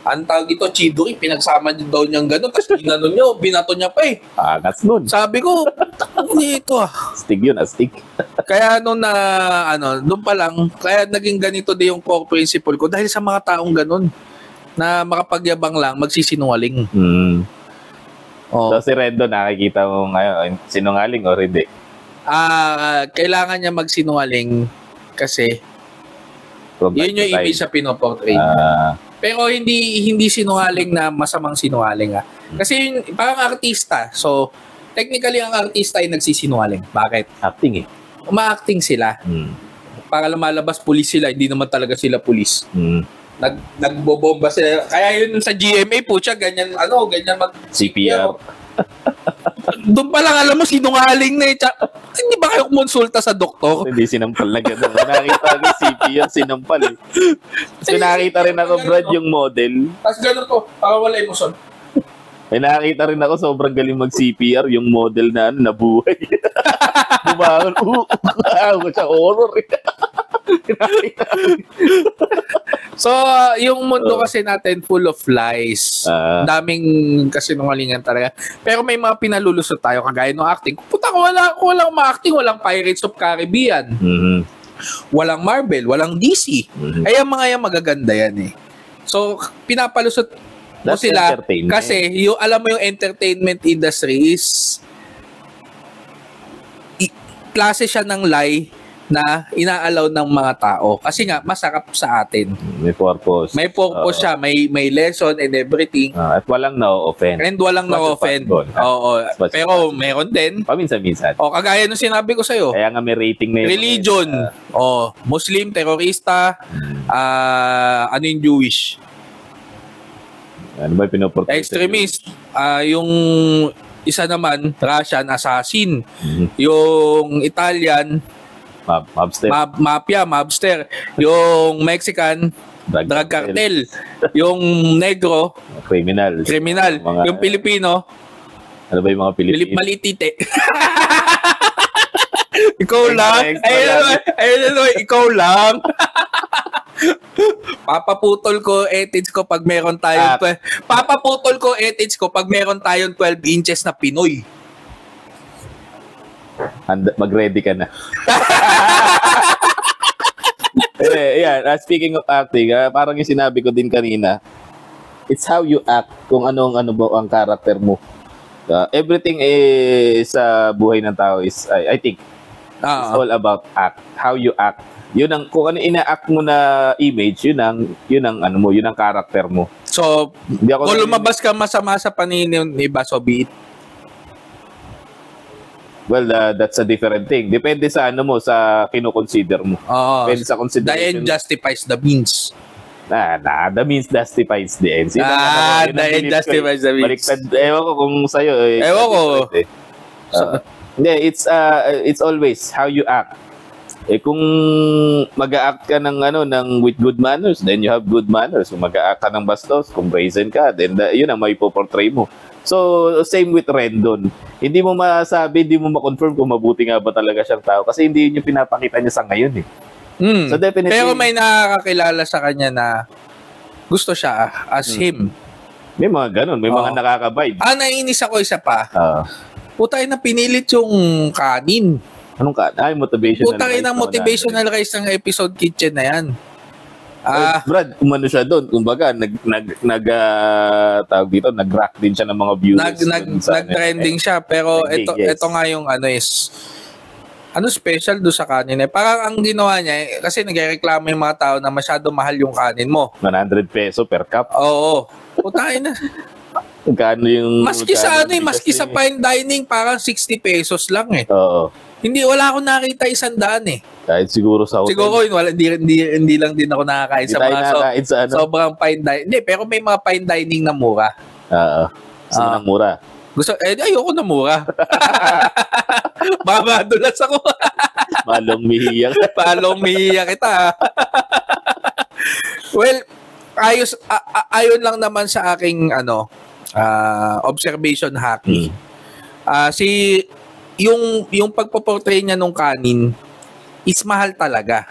[SPEAKER 2] tawag ito, Chidori, pinagsama niya daw niyang gano'n. Tapos binato niya pa
[SPEAKER 1] Angas nun.
[SPEAKER 2] Sabi ko, ito
[SPEAKER 1] Astig yun, astig.
[SPEAKER 2] Kaya doon pa lang, kaya naging ganito din yung core principle ko dahil sa mga taong gano'n na makapagyabang lang, magsisinungaling.
[SPEAKER 1] So si Rendon, nakikita mo ngayon, sinungaling o hindi?
[SPEAKER 2] Kailangan niya magsinungaling kasi yun yung image sa pinoportray. Pero hindi sinungaling na masamang sinungaling. Kasi parang artista. So, technically ang artista ay nagsisinungaling. Bakit?
[SPEAKER 1] Acting
[SPEAKER 2] uma-acting sila. Para lumalabas pulis sila, hindi naman talaga sila pulis. Nagbobomba sila. Kaya yun sa GMA po siya, ganyan mag
[SPEAKER 1] CPR.
[SPEAKER 2] Doon pa lang alam mo, sinungaling na eh. Hindi ba kayo kumonsulta sa doktor?
[SPEAKER 1] Hindi sinampal na gano'n. Nakita ko CPR, sinampal eh. So, nakita rin ako, Brad, yung model.
[SPEAKER 2] Tapos gano'n ko, para wala emosyon.
[SPEAKER 1] Nakita rin ako, sobrang galing mag-CPR, yung model na nabuhay. Bumangon, siya horror eh.
[SPEAKER 2] So, yung mundo kasi natin full of lies. Daming kasinungalingan talaga. Pero may mga pinalulusot tayo kagaya ng acting. Puta ko, walang ma-acting, walang Pirates of Caribbean. Walang Marvel, walang DC. Ay, ang mga yan magaganda yan eh. So, pinapalusot mo sila kasi alam mo yung entertainment industry is klase siya ng lie na inaalaw ng mga tao kasi nga masarap sa atin.
[SPEAKER 1] May purpose.
[SPEAKER 2] May purpose siya, may lesson and everything.
[SPEAKER 1] At walang na-offend.
[SPEAKER 2] And walang na-offend. Oo. Pero meron din.
[SPEAKER 1] Paminsan-minsan.
[SPEAKER 2] Kagaya nung sinabi ko sa'yo.
[SPEAKER 1] Kaya nga may rating na yun.
[SPEAKER 2] Religion. Muslim, terorista, ano yung Jewish?
[SPEAKER 1] Ano ba pinoportray?
[SPEAKER 2] Extremist. Yung isa naman, Russian assassin. Yung Italian,
[SPEAKER 1] mobster.
[SPEAKER 2] Mobster. Yung Mexican, drug cartel. Yung Negro,
[SPEAKER 1] criminal.
[SPEAKER 2] Yung Pilipino,
[SPEAKER 1] ano ba yung mga Pilipino?
[SPEAKER 2] Philip Malitite. Ikaw lang. Ayun, ikaw lang. Papaputol ko ethics ko pag meron tayong 12 inches na Pinoy.
[SPEAKER 1] Mag-ready ka na. Speaking of acting, parang yung sinabi ko din kanina, it's how you act, kung ano ba ang character mo. Everything sa buhay ng tao is, I think, it's all about act. How you act. Yun ang, kung ano ina-act mo na image, yun ang character mo.
[SPEAKER 2] So, kung lumabas ka masama sa paningin ng iba, so be it.
[SPEAKER 1] Well, that's a different thing. Depende sa sa kino-consider mo. Depende sa consideration.
[SPEAKER 2] The end justifies the means.
[SPEAKER 1] The means justifies the ends.
[SPEAKER 2] The end justifies the means.
[SPEAKER 1] Baliktad. Ewan ko kung sa'yo.
[SPEAKER 2] Ewan ko.
[SPEAKER 1] It's always how you act. Kung mag-a-act ka ng with good manners, then you have good manners. Kung mag-a-act ka ng bastos, kung brazen ka, then yun ang may po-portray mo. So, same with Rendon. Hindi mo masabi, hindi mo ma-confirm kung mabuti nga ba talaga siyang tao kasi hindi yun yung pinapakita niya sa ngayon eh. So, definitely. Pero
[SPEAKER 2] may nakakakilala sa kanya na gusto siya as him.
[SPEAKER 1] May mga ganun, may mga nakaka-vibe.
[SPEAKER 2] Naiinis ako isa pa. Putay na pinilit yung kanin.
[SPEAKER 1] Anong kanin? Motivational rice.
[SPEAKER 2] Putay na motivational rice ng episode kitchen na yan.
[SPEAKER 1] Brad, umano siya doon. Kumbaga, tawag dito, nag-rack din siya ng mga viewers.
[SPEAKER 2] Nag-trending siya. Pero ito nga yung special doon sa kanin eh. Parang ang ginawa niya, kasi nagreklamo yung mga tao na masyado mahal yung kanin mo.
[SPEAKER 1] 100 peso per cup.
[SPEAKER 2] Oo. Putay na.
[SPEAKER 1] Kano yung...
[SPEAKER 2] Maski sa fine dining, parang 60 pesos lang eh.
[SPEAKER 1] Oo.
[SPEAKER 2] Wala akong nakita 100 eh.
[SPEAKER 1] Kahit siguro sa hotel.
[SPEAKER 2] Siguro hindi lang din ako nakakain sa mga sobrang fine dining. Hindi, pero may mga fine dining na mura.
[SPEAKER 1] Gusto ng mura?
[SPEAKER 2] Ayoko na mura. Mabadulas ako.
[SPEAKER 1] Palong mihiya
[SPEAKER 2] kita. Well, ayon lang naman sa aking observation hacky. Yung pagpo-portray niya nung kanin is mahal talaga.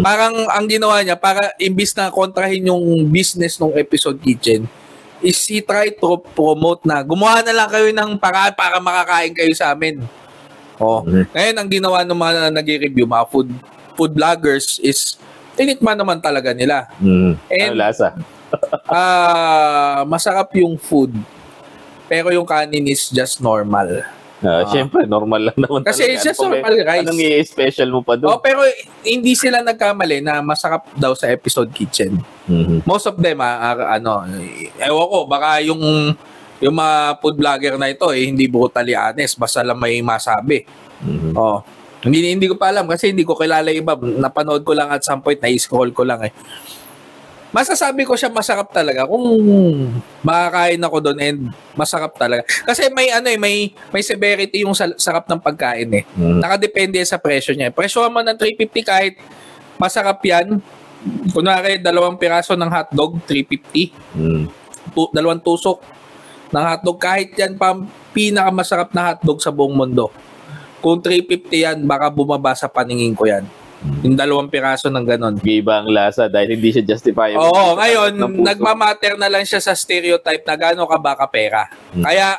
[SPEAKER 2] Parang ang ginawa niya, para imbis na kontrahin yung business ng episode kitchen, is he try to promote na gumawa na lang kayo ng paraan para makakain kayo sa amin. Ngayon ang ginawa ng mga nag-review, mga food vloggers is tinikman naman talaga nila.
[SPEAKER 1] Ano lasa?
[SPEAKER 2] Masarap yung food. Pero yung kanin is just normal.
[SPEAKER 1] Siyempre, normal lang naman.
[SPEAKER 2] Kasi it's just normal rice.
[SPEAKER 1] Anong i-special mo pa doon?
[SPEAKER 2] Pero hindi sila nagkamali na masarap daw sa episode kitchen. Most of them, ewan ko, baka yung mga food vlogger na ito, hindi brutally honest, basta lang may masabi. Hindi ko pa alam kasi hindi ko kilala iba. Napanood ko lang at some point, na-scroll ko lang eh. Masasabi ko siya masarap talaga kung makakain ako doon and masarap talaga. Kasi may may severity yung sarap ng pagkain eh. Nakadepende sa presyo niya. Presyo mo ng 350 kahit masarap yan. Kunwari, 2 piraso ng hotdog, 350. 2 tusok ng hotdog. Kahit yan pa pinakamasarap na hotdog sa buong mundo. Kung 350 yan, baka bumaba sa paningin ko yan. Yung 2 piraso ng ganon.
[SPEAKER 1] Iba ang lasa dahil hindi siya justifiable.
[SPEAKER 2] Oo, ngayon, nagmamatter na lang siya sa stereotype na gano'n ka ba kapera. Kaya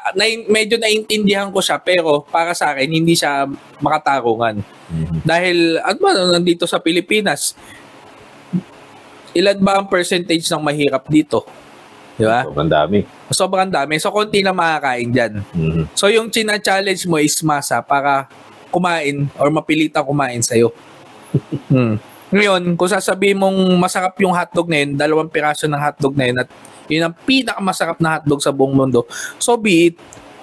[SPEAKER 2] medyo naintindihan ko siya pero para sa akin, hindi siya makatarungan. Dahil, nandito sa Pilipinas, ilan ba ang percentage ng mahirap dito? Di ba?
[SPEAKER 1] Sobrang dami.
[SPEAKER 2] Sobrang dami. So, konti na makakain dyan. So, yung china-challenge mo is masa para kumain or mapilita kumain sa'yo. Ngayon, kung sasabihin mong masarap yung hotdog na yun, 2 piraso ng hotdog na yun at yun ang pinakamasarap na hotdog sa buong mundo, so be it.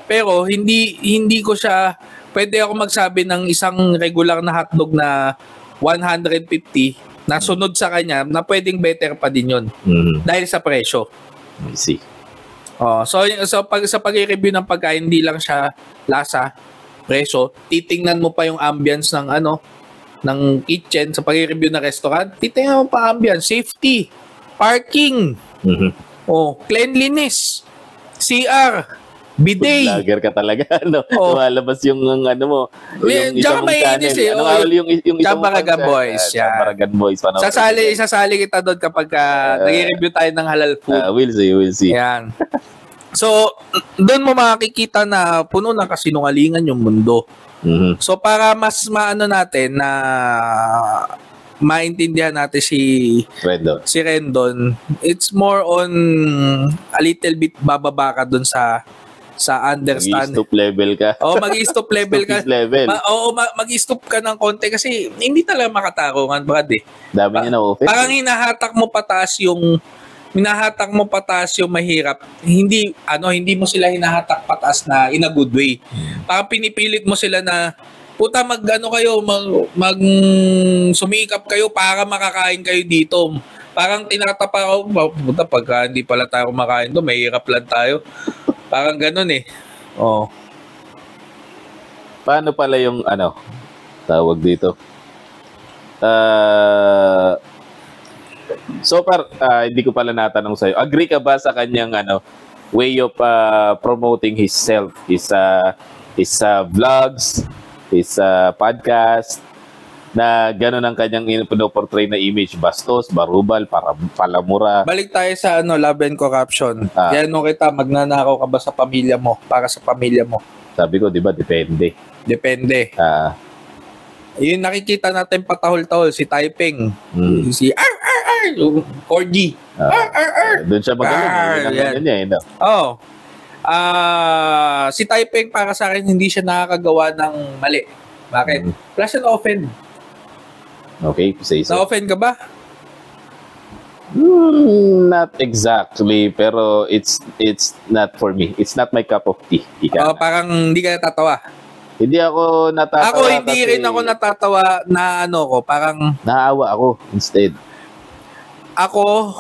[SPEAKER 2] Pero hindi ko siya, pwede ako magsabi ng isang regular na hotdog na 150 na sunod sa kanya na pwedeng better pa din yun dahil sa presyo.
[SPEAKER 1] I see.
[SPEAKER 2] So pag sa pag-review ng pagkain, hindi lang siya lasa, presyo, titingnan mo pa yung ambience ng kitchen sa pag-review ng restaurant, titingnan mo pa ambience, safety, parking, cleanliness, CR, bidet.
[SPEAKER 1] Vlogger ka talaga, no? Lumalabas yung mo. Yung
[SPEAKER 2] isang mainis eh.
[SPEAKER 1] Yung
[SPEAKER 2] Chambaragan Boys.
[SPEAKER 1] Chambaragan Boys.
[SPEAKER 2] Sasali kita doon kapag nag-review tayo ng halal food.
[SPEAKER 1] We'll see.
[SPEAKER 2] Yan. So, doon mo makikita na puno ng kasinungalingan yung mundo. So, para mas natin na maintindihan natin si Rendon, it's more on a little bit bababa ka dun sa understand.
[SPEAKER 1] Mag-stop level ka.
[SPEAKER 2] Mag-stop level ka. Mag-stop ka ng konti kasi hindi talaga makatarungan, Brad eh.
[SPEAKER 1] Dami niya na-open.
[SPEAKER 2] Parang hinahatak mo pataas yung mahirap. Hindi mo sila hinahatak pataas na in a good way. Parang pinipilit mo sila na puta sumikap kayo para makakain kayo dito. Parang tinatapa ko, puta pagka hindi pala tayo kumakain to, mahirap lang tayo. Parang ganun eh.
[SPEAKER 1] Paano pala yung tawag dito? So far, hindi ko pala natanong sa'yo. Agree ka ba sa kanyang way of promoting himself? His vlogs, his podcast, na gano'n ang kanyang pinoportray na image? Bastos, barubal, palamura.
[SPEAKER 2] Balik tayo sa love and corruption. Yan kita, magnanakaw ka ba sa pamilya mo? Para sa pamilya mo?
[SPEAKER 1] Sabi ko, di ba, depende.
[SPEAKER 2] Yun, nakikita natin patahol-tahol, si Taiping, si Corgi.
[SPEAKER 1] Doon siya magaling.
[SPEAKER 2] Si Taiping para sa akin, hindi siya nakakagawa ng mali. Bakit? Wala siya na-offend.
[SPEAKER 1] Okay, say so.
[SPEAKER 2] Na-offend ka ba?
[SPEAKER 1] Not exactly, pero it's not for me. It's not my cup of tea.
[SPEAKER 2] Parang hindi ka natatawa.
[SPEAKER 1] Hindi ako natatawa.
[SPEAKER 2] Ako hindi rin ako natatawa na parang
[SPEAKER 1] naawa ako instead.
[SPEAKER 2] Ako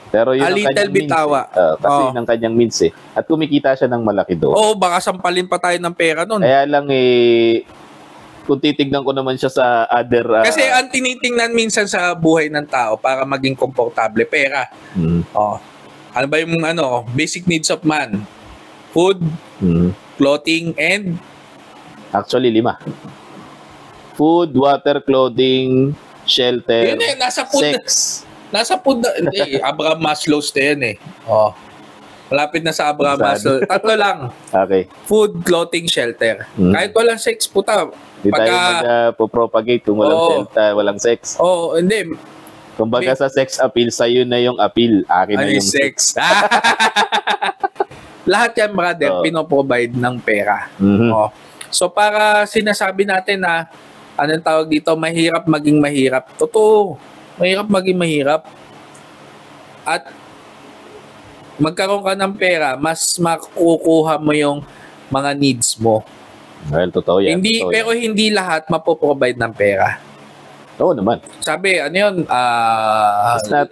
[SPEAKER 1] pero yun
[SPEAKER 2] a little bit tawa.
[SPEAKER 1] Kasi ng kanyang means eh. At kumikita siya ng malaki doon.
[SPEAKER 2] Baka sampalin pa tayo ng pera noon.
[SPEAKER 1] Kaya lang kung titignan ko naman siya sa other...
[SPEAKER 2] Kasi ang tinitingnan minsan sa buhay ng tao para maging komportable, pera. Ano ba yung basic needs of man? Food, clothing, and...
[SPEAKER 1] Actually, 5. Food, water, clothing, shelter,
[SPEAKER 2] yun nasa food,
[SPEAKER 1] sex.
[SPEAKER 2] Nasa food na... Hindi, Abraham Maslow's na yan eh. Malapit na sa Abraham Maslow. 3 lang.
[SPEAKER 1] Okay.
[SPEAKER 2] Food, clothing, shelter. Kahit walang sex, puta.
[SPEAKER 1] Hindi tayo mag-propagate kung walang sex.
[SPEAKER 2] Hindi.
[SPEAKER 1] Kumbaga sa sex appeal, sa'yo na yung appeal. Akin na yung
[SPEAKER 2] sex. Lahat yan, brother, pinoprovide ng pera. So, para sinasabi natin na, anong tawag dito, mahirap maging mahirap. Totoo. Mahirap maging mahirap. At, magkaroon ka ng pera, mas makukuha mo yung mga needs mo.
[SPEAKER 1] Well, totoo yan.
[SPEAKER 2] Hindi,
[SPEAKER 1] totoo
[SPEAKER 2] pero
[SPEAKER 1] yan.
[SPEAKER 2] hindi lahat mapoprovide ng pera.
[SPEAKER 1] Oo naman.
[SPEAKER 2] Sabi, ano yun?
[SPEAKER 1] It's not,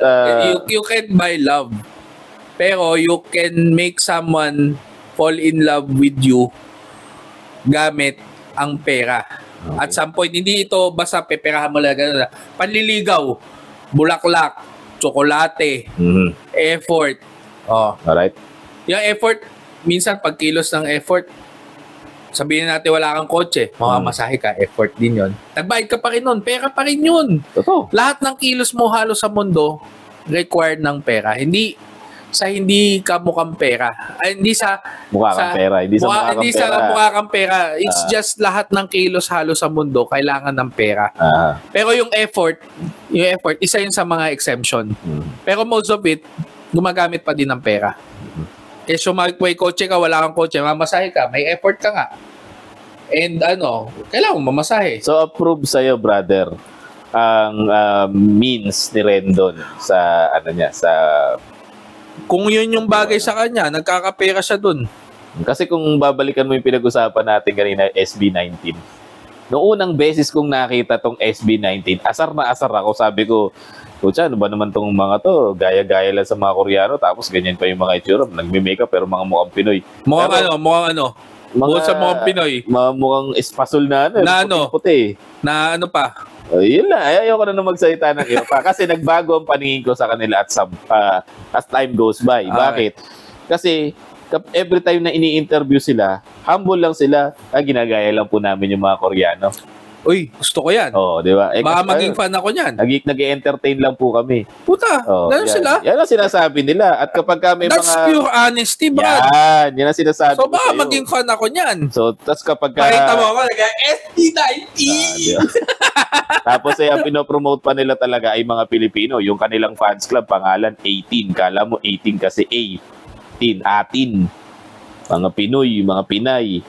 [SPEAKER 2] you can buy love. Pero you can make someone fall in love with you gamit ang pera.
[SPEAKER 1] Okay.
[SPEAKER 2] At some point, hindi ito basta peperahan mo lang. Panliligaw, bulaklak, tsokolate, effort. Oh.
[SPEAKER 1] Alright.
[SPEAKER 2] Yung effort, minsan pagkilos ng effort, sabihin natin wala kang kotse, mamamasahe ka, effort din yun. Nagbayad ka pa rin nun, pera pa rin yun.
[SPEAKER 1] Totoo.
[SPEAKER 2] Lahat ng kilos mo halos sa mundo, required ng pera. Hindi ka mukhang pera. Ay, hindi sa
[SPEAKER 1] mukha kang pera. Hindi sa
[SPEAKER 2] mukha kang pera. It's just lahat ng kilos halos sa mundo, kailangan ng pera. Pero yung effort, isa yun sa mga exemption. Pero most of it, gumagamit pa din ng pera. Kasi may kotse ka, wala kang kotse, mamasahe ka, may effort ka nga. And kailangan mo mamasahe.
[SPEAKER 1] So approve sa'yo, brother, ang means ni Rendon sa sa
[SPEAKER 2] kung yun yung bagay sa kanya, nagkakapera siya dun.
[SPEAKER 1] Kasi kung babalikan mo yung pinag-usapan natin kanina, SB19. Noong unang beses kong nakita tong SB19, asar na asar ako. Sabi ko, Kucha, ano ba naman tong mga to? Gaya-gaya lang sa mga Koreano, tapos ganyan pa yung mga itsura. Nagme-makeup pero mga mukhang Pinoy.
[SPEAKER 2] Mukhang ano? Bukod sa mukhang Pinoy.
[SPEAKER 1] Mukhang espasol na puti.
[SPEAKER 2] Na ano pa?
[SPEAKER 1] Yun lang. Ayoko na magsalita ng iyo pa. Kasi nagbago ang paningin ko sa kanila as time goes by. Bakit? Kasi every time na ini-interview sila, humble lang sila. Ginagaya lang po namin yung mga Koreano.
[SPEAKER 2] Uy, gusto ko yan.
[SPEAKER 1] Oo, di ba?
[SPEAKER 2] Baka maging fan ako niyan.
[SPEAKER 1] Nag-entertain lang po kami.
[SPEAKER 2] Puta, gano'n sila?
[SPEAKER 1] Yan ang sinasabi nila. At kapag kami
[SPEAKER 2] That's pure honesty, Brad.
[SPEAKER 1] Yan ang sinasabi
[SPEAKER 2] ko. So baka maging fan ako niyan.
[SPEAKER 1] So, tas kapag
[SPEAKER 2] pakita mo ako, SB19!
[SPEAKER 1] Tapos ang pinopromote pa nila talaga ay mga Pilipino. Yung kanilang fans club, pangalan 18. Kala mo 18 kasi atin. Mga Pinoy, mga Pinay.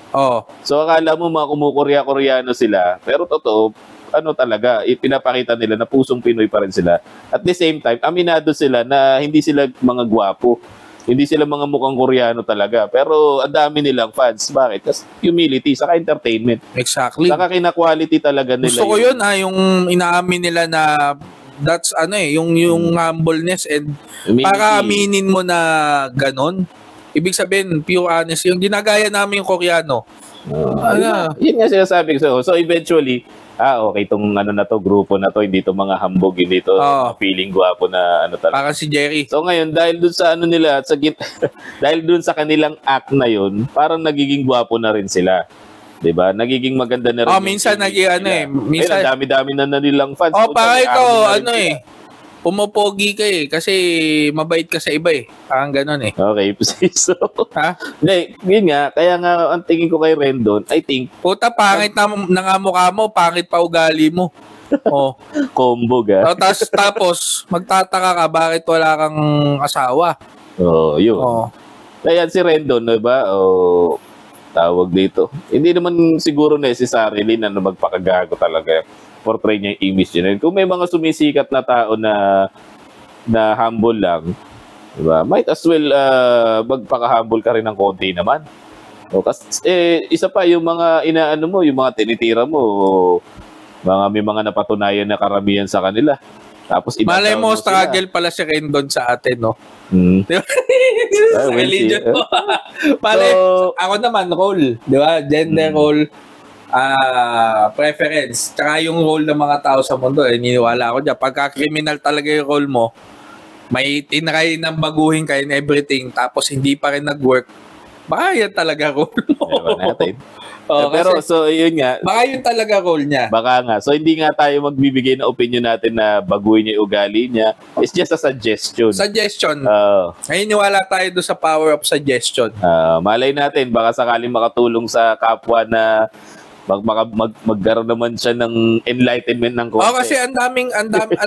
[SPEAKER 1] So akala mo mga kumukorya-koreano sila, pero totoo, talaga, pinapakita nila na pusong Pinoy pa rin sila. At the same time, aminado sila na hindi sila mga gwapo. Hindi sila mga mukhang Koreano talaga. Pero ang dami nilang fans. Bakit? Kasi humility, saka entertainment.
[SPEAKER 2] Exactly.
[SPEAKER 1] Saka kina-quality talaga nila.
[SPEAKER 2] Gusto ko yun yung inaamin nila na that's yung humbleness and humility. Para aminin mo na ganon. Ibig sabihin, pure honest. Yung ginagaya namin yung Koreano.
[SPEAKER 1] Yun nga sinasabi ko. So eventually, okay, itong grupo na to, hindi to mga hambog, hindi to feeling guwapo na talaga.
[SPEAKER 2] Parang si Jerry.
[SPEAKER 1] So ngayon, dahil dun sa nila, dahil dun sa kanilang act na yun, parang nagiging guwapo na rin sila. Diba? Nagiging maganda na rin.
[SPEAKER 2] Minsan minsan
[SPEAKER 1] dami-dami na nilang fans.
[SPEAKER 2] Para ikaw, pumopogi ka kasi mabait ka sa iba Parang gano'n
[SPEAKER 1] Okay, so, hindi, yun nga, kaya nga ang tingin ko kay Rendon, I think,
[SPEAKER 2] puta, pangit na nga mukha mo, pangit pa ugali mo.
[SPEAKER 1] Combo ga.
[SPEAKER 2] Tapos, magtataka ka, bakit wala kang asawa?
[SPEAKER 1] Yun. Kaya si Rendon, diba, tawag dito. Hindi naman siguro necessarily na magpakagago talaga. Portray niya yung image niya. Kung may mga sumisikat na tao na humble lang, diba? Might as well magpaka-humble ka rin ng konti naman. Kasi isa pa yung mga yung mga tinitira mo, may mga napatunayan na karamihan sa kanila. Tapos
[SPEAKER 2] malay mo, struggle pala si Rendon sa atin, no? Diba? Religion mo. Ako naman, role. Diba? Gender role. Preference. Tsaka yung role ng mga tao sa mundo, niniwala ako dyan. Pagka criminal talaga yung role mo, may tinry ng baguhin ka in everything, tapos hindi pa rin nag-work, baka yan talaga role mo.
[SPEAKER 1] Natin. Pero so yun nga.
[SPEAKER 2] Baka yun talaga role niya.
[SPEAKER 1] Baka nga. So hindi nga tayo magbibigay ng opinion natin na baguhin niya yung ugali niya. It's just a suggestion.
[SPEAKER 2] Naniniwala tayo doon sa power of suggestion.
[SPEAKER 1] Malay natin, baka sakaling makatulong sa kapwa na magkaroon naman siya ng enlightenment ng konti.
[SPEAKER 2] Kasi ang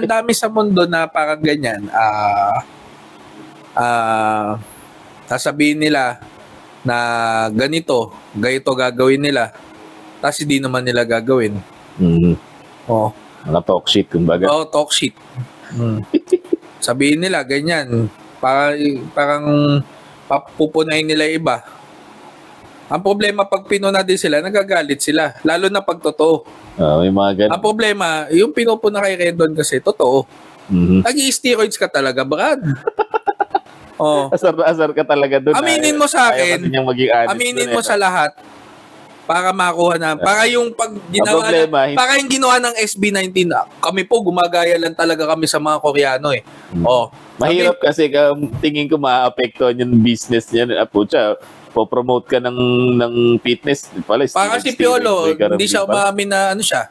[SPEAKER 2] dami sa mundo na parang ganyan. Sasabihin nila na ganito gagawin nila. Tapos hindi naman nila gagawin.
[SPEAKER 1] Mga talk shit, kumbaga.
[SPEAKER 2] Talk shit. Sabihin nila ganyan. Parang papupunayin nila iba. Ang problema pag pinuna din sila, nagagalit sila. Lalo na pag totoo.
[SPEAKER 1] May mga ganun.
[SPEAKER 2] Ang problema, yung pinupuna kay Rendon kasi, totoo. Nag-i-steroids ka talaga, Brad.
[SPEAKER 1] Asar na asar ka talaga doon.
[SPEAKER 2] Aminin mo sa akin, aminin mo sa lahat, para makuha na. Para yung pag ginawa para yung ginawa ng SB19, kami po gumagaya lang talaga kami sa mga Koreano eh.
[SPEAKER 1] Mahirap kasi tingin ko maaapektuhan yung business niya. Pucha, po-promote ka ng fitness pala.
[SPEAKER 2] Para si Piolo, hindi siya umamin na ano siya.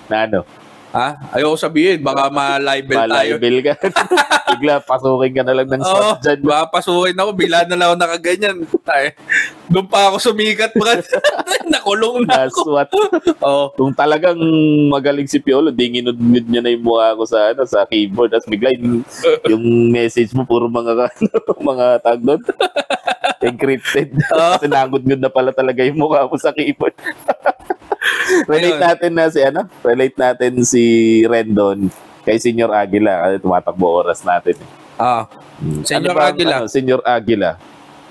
[SPEAKER 1] Na ano?
[SPEAKER 2] Ayoko sabihin, baka ma-libel tayo.
[SPEAKER 1] Ma-libel ka. Bigla, pasukin ka na lang ng SWAT dyan.
[SPEAKER 2] Baka pasukin ako, bila na lang ako nakaganyan. Doon pa ako sumikat, Brad. Nakulong na ako.
[SPEAKER 1] SWAT. Kung talagang magaling si Piolo, di nginudngid niya na yung mukha ko sa keyboard. Tapos bigla yung message mo, puro mga tag doon. Encrypted. Kasi nangudngud na pala talaga yung mukha mo sa keyboard. Relate natin si Rendon kay Senyor Aguila kasi tumatakbo oras natin.
[SPEAKER 2] Senyor Aguila.
[SPEAKER 1] Senyor Aguila.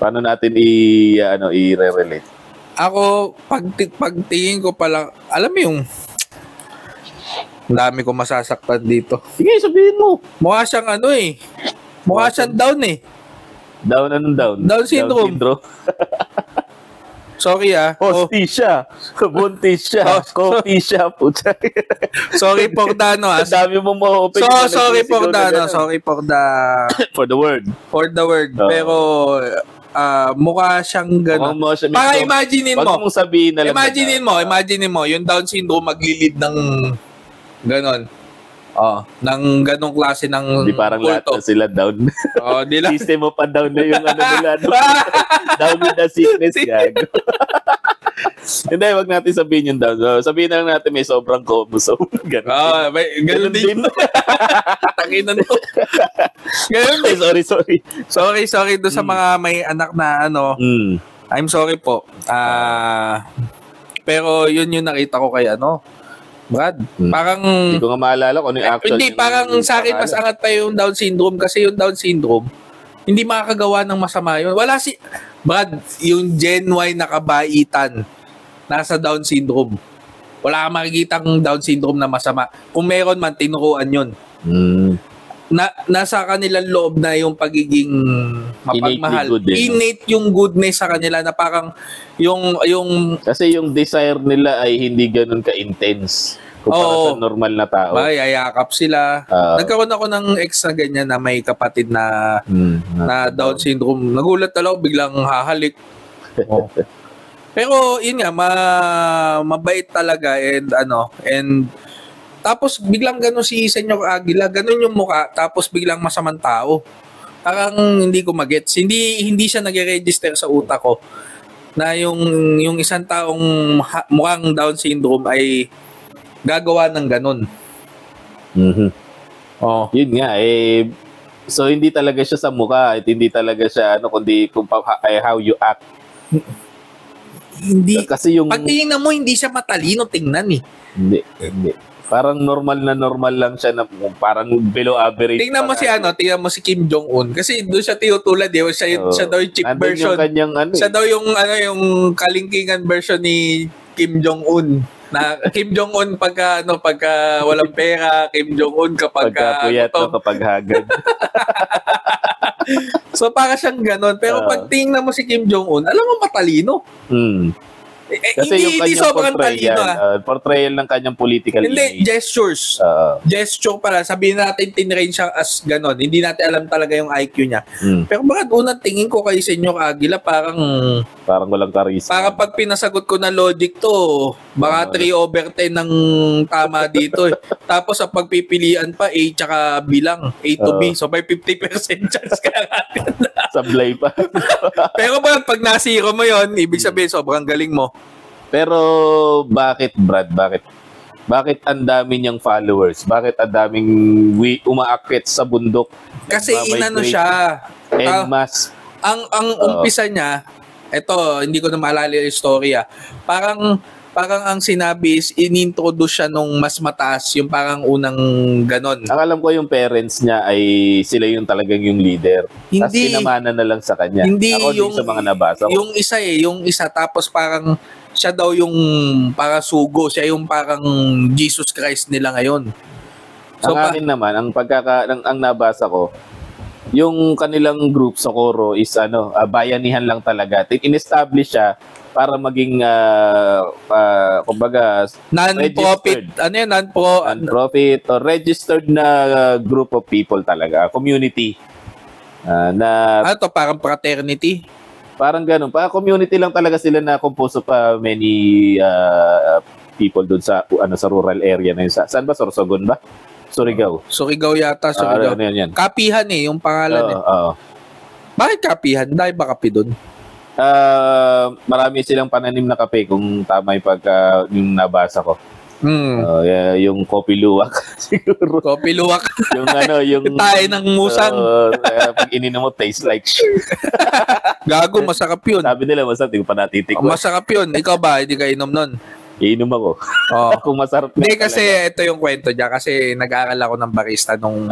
[SPEAKER 1] Paano natin i-relate?
[SPEAKER 2] Ako pagtingin ko pala, alam mo yung dami ko masasaktan dito.
[SPEAKER 1] Sige, sabihin mo.
[SPEAKER 2] Mukha siyang mukha siyang down eh.
[SPEAKER 1] Down anong down?
[SPEAKER 2] Down syndrome. Sorry
[SPEAKER 1] Hostisya. Buntis siya. Hostisya. Puta.
[SPEAKER 2] Sorry for the
[SPEAKER 1] Ang dami mo ma-open.
[SPEAKER 2] Sorry for the
[SPEAKER 1] For the word.
[SPEAKER 2] For the word. Pero mukha siyang gano'n. Para imaginin mo.
[SPEAKER 1] Wag mong sabihin na lang.
[SPEAKER 2] Imaginin mo, yung Down syndrome maglilid ng gano'n. Ng ganong klase ng
[SPEAKER 1] di parang lahat na sila down.
[SPEAKER 2] Di lang.
[SPEAKER 1] System mo pa down na yung nila. Down with the sickness, gago. Hindi, wag natin sabihin yung down. Sabihin na lang natin may sobrang chromosome.
[SPEAKER 2] Ganun din. Takinan mo. Ganun din. Sorry doon sa mga may anak na I'm sorry po. Pero yun yung nakita ko kay Brad, parang
[SPEAKER 1] hindi ko nga maalala kung ano yung actual.
[SPEAKER 2] Hindi, parang sa akin mas angat pa yung Down syndrome kasi yung Down syndrome hindi makakagawa ng masama yun. Brad, yung Gen Y na kabaitan nasa Down syndrome. Wala kang makikitang Down syndrome na masama. Kung meron man, tinuruan yun. Nasa kanilang loob na yung pagiging mapagmahal. Innate yung goodness sa kanila na parang yung
[SPEAKER 1] kasi yung desire nila ay hindi ganun ka-intense kumpara sa normal na tao.
[SPEAKER 2] Yayakap sila. Nagkaroon ako ng ex na ganyan na may kapatid na Down syndrome. Nagulat talaga, biglang hahalik. Pero yun nga, mabait talaga and tapos biglang gano'n si Senyor Aguila, gano'n yung mukha, tapos biglang masamang tao. Parang hindi ko magets. Hindi siya nag-register sa utak ko na yung isang taong mukhang Down syndrome ay gagawa ng gano'n.
[SPEAKER 1] Yun nga so hindi talaga siya sa mukha at hindi talaga siya kundi how you act.
[SPEAKER 2] Hindi
[SPEAKER 1] kasi yung
[SPEAKER 2] pag tingnan mo hindi siya matalino tingnan eh.
[SPEAKER 1] Hindi. Parang normal lang siya na parang below average.
[SPEAKER 2] Tingnan mo si Kim Jong-un kasi doon siya tinutulad siya daw yung cheap version. Siya daw yung kalingkingan version ni Kim Jong-un. Na Kim Jong-un pagka walang pera, Kim Jong-un kapag
[SPEAKER 1] puyat o kapag hagad.
[SPEAKER 2] So para siyang ganon. Pero pag tingnan mo si Kim Jong-un, alam mo matalino.
[SPEAKER 1] Kasi
[SPEAKER 2] hindi sobrang talino
[SPEAKER 1] portrayal ng kanyang political
[SPEAKER 2] image. Gestures. Gesture pala. Sabihin natin tinrain siya as ganon. Hindi natin alam talaga yung IQ niya. Pero bakit unang tingin ko kay Senyor Aguila parang
[SPEAKER 1] walang charisma.
[SPEAKER 2] Para pag pinasagot ko na logic to, baka 3/10 ng tama dito eh. Tapos sa pagpipilian pa A tsaka B lang. A to B. So may 50% chance ka agad.
[SPEAKER 1] Sablay pa.
[SPEAKER 2] Pero pag nasiro mo yon, ibig sabihin sobrang galing mo.
[SPEAKER 1] Pero bakit Brad? Bakit ang dami niyang followers? Bakit ang daming umaakyat sa bundok?
[SPEAKER 2] Kasi inano siya.
[SPEAKER 1] En masse.
[SPEAKER 2] Ang umpisa niya, eto, hindi ko na maalala yung istorya. Parang parang ang sinabi is inintroduce siya nung mas mataas, yung parang unang ganon.
[SPEAKER 1] Ang alam ko yung parents niya ay sila yung talagang yung leader. Tapos pinamana na lang sa kanya.
[SPEAKER 2] Hindi
[SPEAKER 1] ako
[SPEAKER 2] yung,
[SPEAKER 1] sa mga nabasa ko.
[SPEAKER 2] Yung isa tapos parang siya daw yung para sugo, siya yung parang Jesus Christ nila ngayon.
[SPEAKER 1] So, ang akin naman, ang nabasa ko, yung kanilang group sa Coro is bayanihan lang talaga. In-establish siya para maging kumbaga
[SPEAKER 2] non-profit,
[SPEAKER 1] non-profit or registered na group of people talaga, community na
[SPEAKER 2] parang fraternity,
[SPEAKER 1] parang ganun, community lang talaga sila na composed of many people doon sa sa rural area na yun. Saan ba? Sorsogon ba? Surigao
[SPEAKER 2] yata.
[SPEAKER 1] Yan.
[SPEAKER 2] Kapihan yung pangalan Bakit Kapihan? Dahil ba kape doon?
[SPEAKER 1] Marami silang pananim na kape kung tama yung nabasa ko. Yung Kopi Luwak siguro.
[SPEAKER 2] Kopi Luwak.
[SPEAKER 1] yung
[SPEAKER 2] tayo ng musang.
[SPEAKER 1] Pag ininom mo taste like shit.
[SPEAKER 2] Gago, masarap yun.
[SPEAKER 1] Sabi nila masarap, hindi ko pa natitikman.
[SPEAKER 2] Masarap yun. Ikaw ba, hindi ka inom nun?
[SPEAKER 1] Iinom ako. Kung masarap na.
[SPEAKER 2] Hindi kasi ito yung kwento niya kasi nag-aaral ako ng barista nung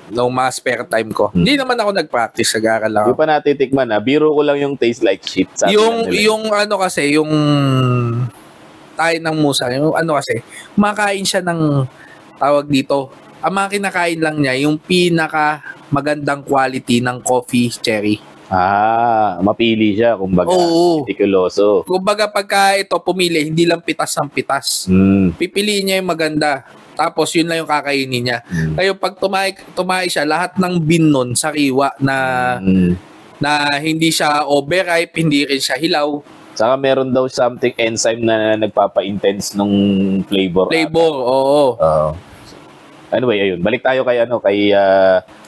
[SPEAKER 2] nung mga spare time ko. Hindi naman ako nag-practice, nag-aaral ako.
[SPEAKER 1] Hindi pa natitikman biro ko lang yung taste like shit.
[SPEAKER 2] Yung kasi yung tayo ng musa, yung kasi makain siya ng tawag dito. Ang mga kinakain lang niya yung pinaka magandang quality ng coffee cherry.
[SPEAKER 1] Mapili siya, kumbaga. Meticuloso.
[SPEAKER 2] Kumbaga pagka ito pumili, hindi lang pitas ng pitas. Pipiliin niya yung maganda. Tapos yun lang yung kakainin niya. Kaya pag tumay siya, lahat ng bean nun sariwa na hindi siya overripe, hindi rin siya hilaw.
[SPEAKER 1] Saka meron daw something enzyme na nagpapa-intense nung flavor.
[SPEAKER 2] Oo.
[SPEAKER 1] Anyway, ayun. Balik tayo kay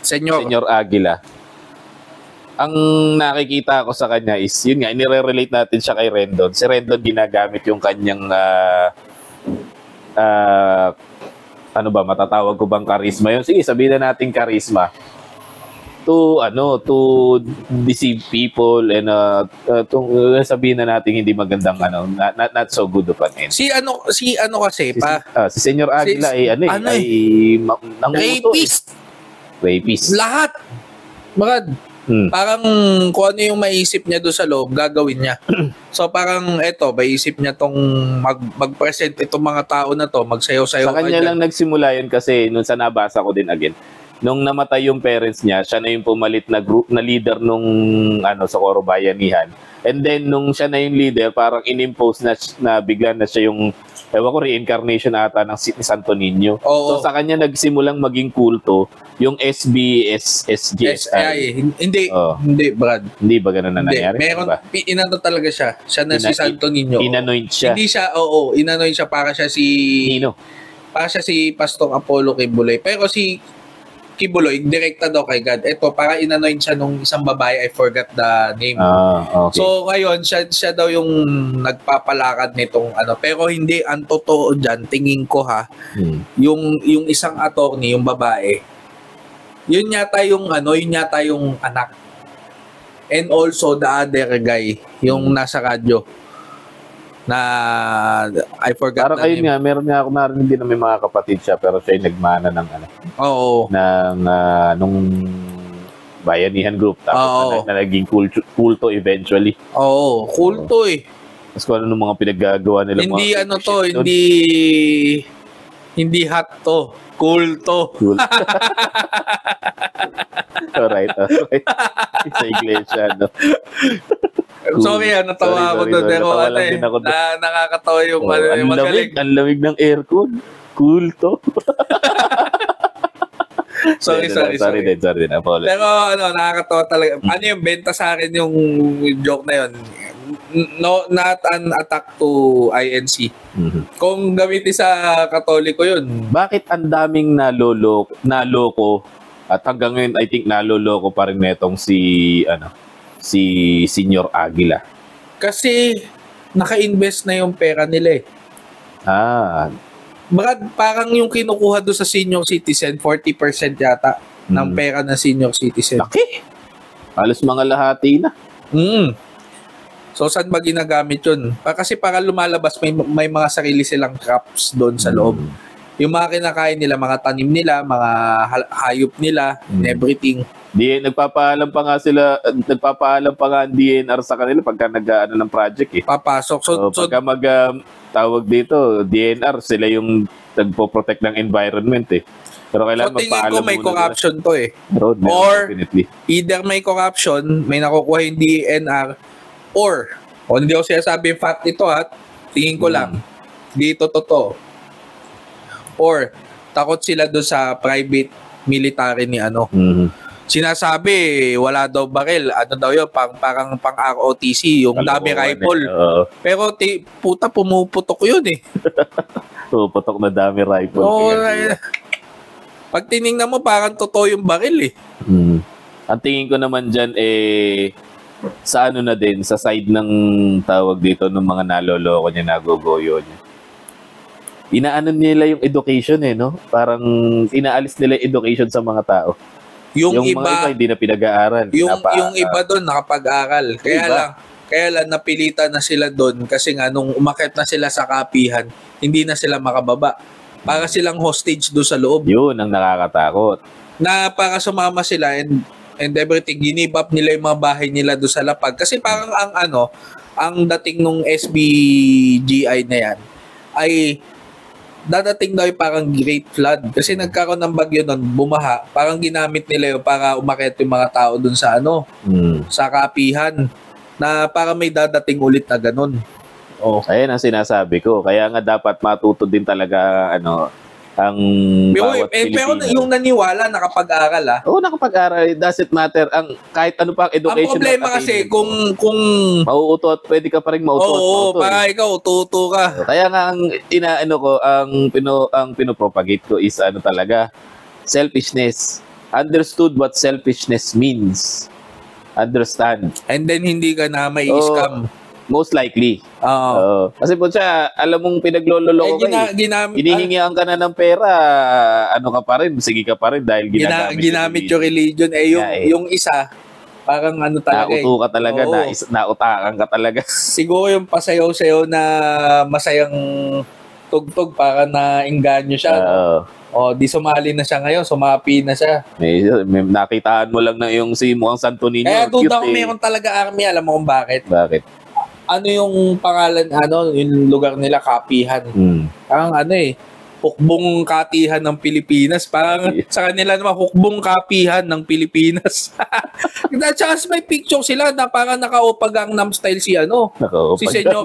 [SPEAKER 1] Senyor Aguila. Ang nakikita ko sa kanya is, yun nga, inire-relate natin siya kay Rendon. Si Rendon ginagamit yung kanyang, matatawag ko bang charisma yun? Sige, sabihin na natin charisma. To deceive people and sabihin na natin hindi magandang, not so good of an end.
[SPEAKER 2] Si
[SPEAKER 1] Senyor Aguila
[SPEAKER 2] rapist.
[SPEAKER 1] Rapist.
[SPEAKER 2] Lahat. Parang kung ano yung maisip niya doon sa loob, gagawin niya. So parang maisip niya tong mag-present itong mga tao na to, magsayaw-sayaw.
[SPEAKER 1] Sa kanya lang nagsimula yun kasi nung sa nabasa ko din again. Nung namatay yung parents niya, siya na yung pumalit na group na leader nung sa Coro Bayanihan. And then nung siya na yung leader, parang inimpose na bigla na siya yung reincarnation ata ng Santo Niño. So sa kanya nagsimulang maging kulto yung SBSSGSI.
[SPEAKER 2] Hindi, Brad.
[SPEAKER 1] Hindi ba ganun na nangyari?
[SPEAKER 2] Meron, inano talaga siya. Siya na si Santo Niño.
[SPEAKER 1] Inanoint siya.
[SPEAKER 2] Hindi siya, inanoint siya para siya si...
[SPEAKER 1] Nino.
[SPEAKER 2] Para siya si Pastor Apollo Kibuloy. Pero si Kibuloy, direkta daw kay God. Ito, para inanoint siya nung isang babae, I forgot the name.
[SPEAKER 1] Okay.
[SPEAKER 2] So, ngayon, siya daw yung nagpapalakad nitong Pero hindi, ang totoo dyan, tingin ko yung isang attorney, yung babae, yun yata yung anak. And also, the other guy, yung nasa radyo, na I forgot.
[SPEAKER 1] Parang ayun nga, meron nga ako narinig din na may mga kapatid siya pero siya yung nagmana ng nung bayanihan group tapos na naging kulto eventually.
[SPEAKER 2] Kulto
[SPEAKER 1] Tapos kung ano nung mga pinaggagawa nila.
[SPEAKER 2] Hindi hot to. Kulto.
[SPEAKER 1] Alright. Sa iglesia,
[SPEAKER 2] Sorry, natawa ako doon. Pero nakakatawa yung magaling.
[SPEAKER 1] Ang lamig ng aircon. Kulto.
[SPEAKER 2] Sorry.
[SPEAKER 1] din. Apologies.
[SPEAKER 2] Pero nakakatawa talaga. Ano yung benta sa akin yung joke na yun? No, not an attack to INC. Kung gamitin sa Katoliko yun.
[SPEAKER 1] Bakit ang daming naloko at hanggang ngayon I think naloloko pa rin netong si Senyor Aguila?
[SPEAKER 2] Kasi naka-invest na yung pera nila Brad, parang yung kinukuha doon sa senior citizen, 40% yata ng pera ng senior citizen.
[SPEAKER 1] Laki. Halos mga lahati na.
[SPEAKER 2] So, saan ba ginagamit yun? Kasi para lumalabas, may mga sarili silang crops doon sa loob. Yung mga kinakain nila, mga tanim nila, mga hayop nila, and everything.
[SPEAKER 1] Nagpapaalam pa nga ang DNR sa kanila pagka nag-ano ng project eh.
[SPEAKER 2] Papasok. So
[SPEAKER 1] pagka tawag dito, DNR, sila yung nagpo-protect ng environment eh. Pero kailangan
[SPEAKER 2] tingin ko may corruption to eh.
[SPEAKER 1] Or,
[SPEAKER 2] either may corruption, may nakukuha yung DNR, or hindi ako sinasabi yung fact ito tingin ko lang, dito totoo. Or, takot sila doon sa private military ni Sinasabi, wala daw baril. Ano daw yun, parang pang ROTC, yung dami rifle. Pero puta, pumuputok yun eh.
[SPEAKER 1] Pumuputok na dami rifle.
[SPEAKER 2] Pag tinignan mo, parang totoo yung baril eh.
[SPEAKER 1] Ang tingin ko naman dyan sa ano na din, sa side ng tawag dito ng mga naloloko niya, nagogoyo niya. Inaano nila yung education no? Parang inaalis nila yung education sa mga tao. Yung iba, mga iba hindi na pinag-aaral.
[SPEAKER 2] Yung iba doon nakapag-aral. Kaya lang napilitan na sila doon kasi nga nung umakyat na sila sa kapihan, hindi na sila makababa. Para silang hostage doon sa loob.
[SPEAKER 1] Yun ang nakakatakot.
[SPEAKER 2] Na para sumama sila and everything, ginib up nila yung mga bahay nila doon sa lapag. Kasi parang ang dating nung SBGI na yan ay dadating daw yung parang great flood. Kasi nagkaroon ng bagyo nun, bumaha. Parang ginamit nila yun para umakyat yung mga tao dun sa sa kapihan. Na para may dadating ulit na ganun.
[SPEAKER 1] Ayan ang sinasabi ko. Kaya nga dapat matuto din talaga ang bawat Pilipino.
[SPEAKER 2] Pero yung naniwala, nakapag-aral
[SPEAKER 1] Oo, nakapag-aral. It doesn't matter. Kahit ano pa ang education.
[SPEAKER 2] Ang problema kasi kung
[SPEAKER 1] mauutot, pwede ka pa rin mauutot.
[SPEAKER 2] Oo, para ikaw, ututo ka.
[SPEAKER 1] Kaya nga ang pinopropagate ko is talaga, selfishness. Understood what selfishness means. Understand.
[SPEAKER 2] And then hindi ka na may scam.
[SPEAKER 1] Most likely. Kasi po siya, alam mong pinaglololoko ka hinihingihan ka na ng pera, ka pa rin, sige ka pa rin dahil
[SPEAKER 2] ginamit yung religion. Yung isa, parang talaga
[SPEAKER 1] nauto ka talaga, nautakan ka talaga.
[SPEAKER 2] Siguro yung pasayaw-sayaw na masayang tugtog para na-inganyo siya. Di sumali na siya ngayon, sumapi na siya.
[SPEAKER 1] May nakitaan mo lang na yung si Mukhang Santo Niño.
[SPEAKER 2] Kaya duda ko meron talaga army, alam mo kung bakit?
[SPEAKER 1] Bakit?
[SPEAKER 2] Ano yung pangalan, yung lugar nila, Kapihan. Parang hukbong katihan ng Pilipinas. Parang sa kanila naman, hukbong kapihan ng Pilipinas. At saka may picture sila na parang naka-Gangnam Style si Senyor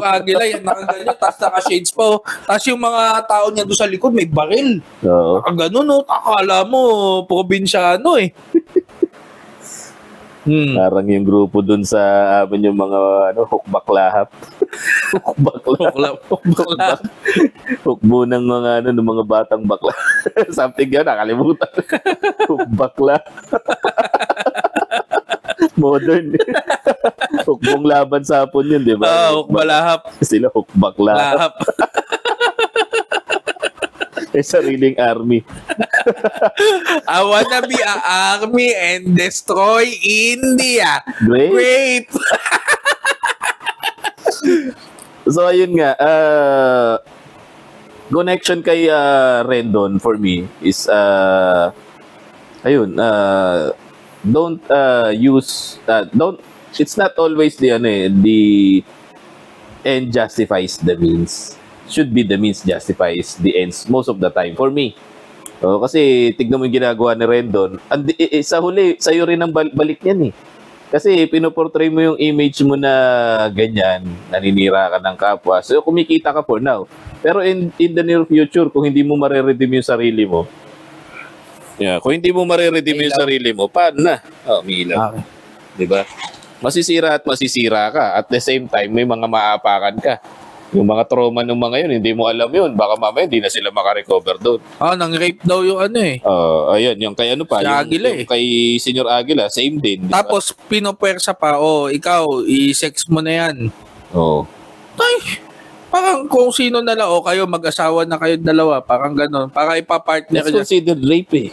[SPEAKER 2] Aguila, nakaganyan, tapos naka-shades pa. Tapos yung mga tao niya doon sa likod, may baril. Nakaganon, akala mo, probinsyano
[SPEAKER 1] Parang yung grupo dun sa amin yung mga hukbaklahap. Hukbaklahap. Hukbo ng mga ng mga batang bakla. Something yun, nakalimutan. Hukbakla. Modern. Hukbong laban sa hapon yun, di ba?
[SPEAKER 2] Hukbalahap.
[SPEAKER 1] Sila hukbaklahap. Sariling army.
[SPEAKER 2] I wanna be an army and destroy India.
[SPEAKER 1] Great. So ayun nga, connection kay Rendon for me is don't use it's not always the end justifies the means. Should be the means justifies the ends most of the time for me. Kasi tignan mo yung ginagawa ni Rendon, sa huli sa'yo rin ang balik niyan Kasi pinoportray mo yung image mo na ganyan, naninira ka ng kapwa. So kumikita ka for now. Pero in the near future, kung hindi mo mareredeem yung sarili mo, kung hindi mo mareredeem yung sarili mo, paano na? Umiilaw. Okay. Diba? Masisira at masisira ka. At the same time, may mga maapakan ka. Yung mga trauma ng mga yun, hindi mo alam yun. Baka mamaya hindi na sila makarecover doon.
[SPEAKER 2] Nang-rape daw yung
[SPEAKER 1] Ayun, yung kay
[SPEAKER 2] si Aguila
[SPEAKER 1] yung kay Senyor Aguila, same din. Diba?
[SPEAKER 2] Tapos pinopwersa pa, ikaw, i-sex mo na yan. Ay, parang kung sino na lang, kayo, mag-asawa na kayo dalawa, parang gano'n. Para ipapartner
[SPEAKER 1] niya. That's considered rape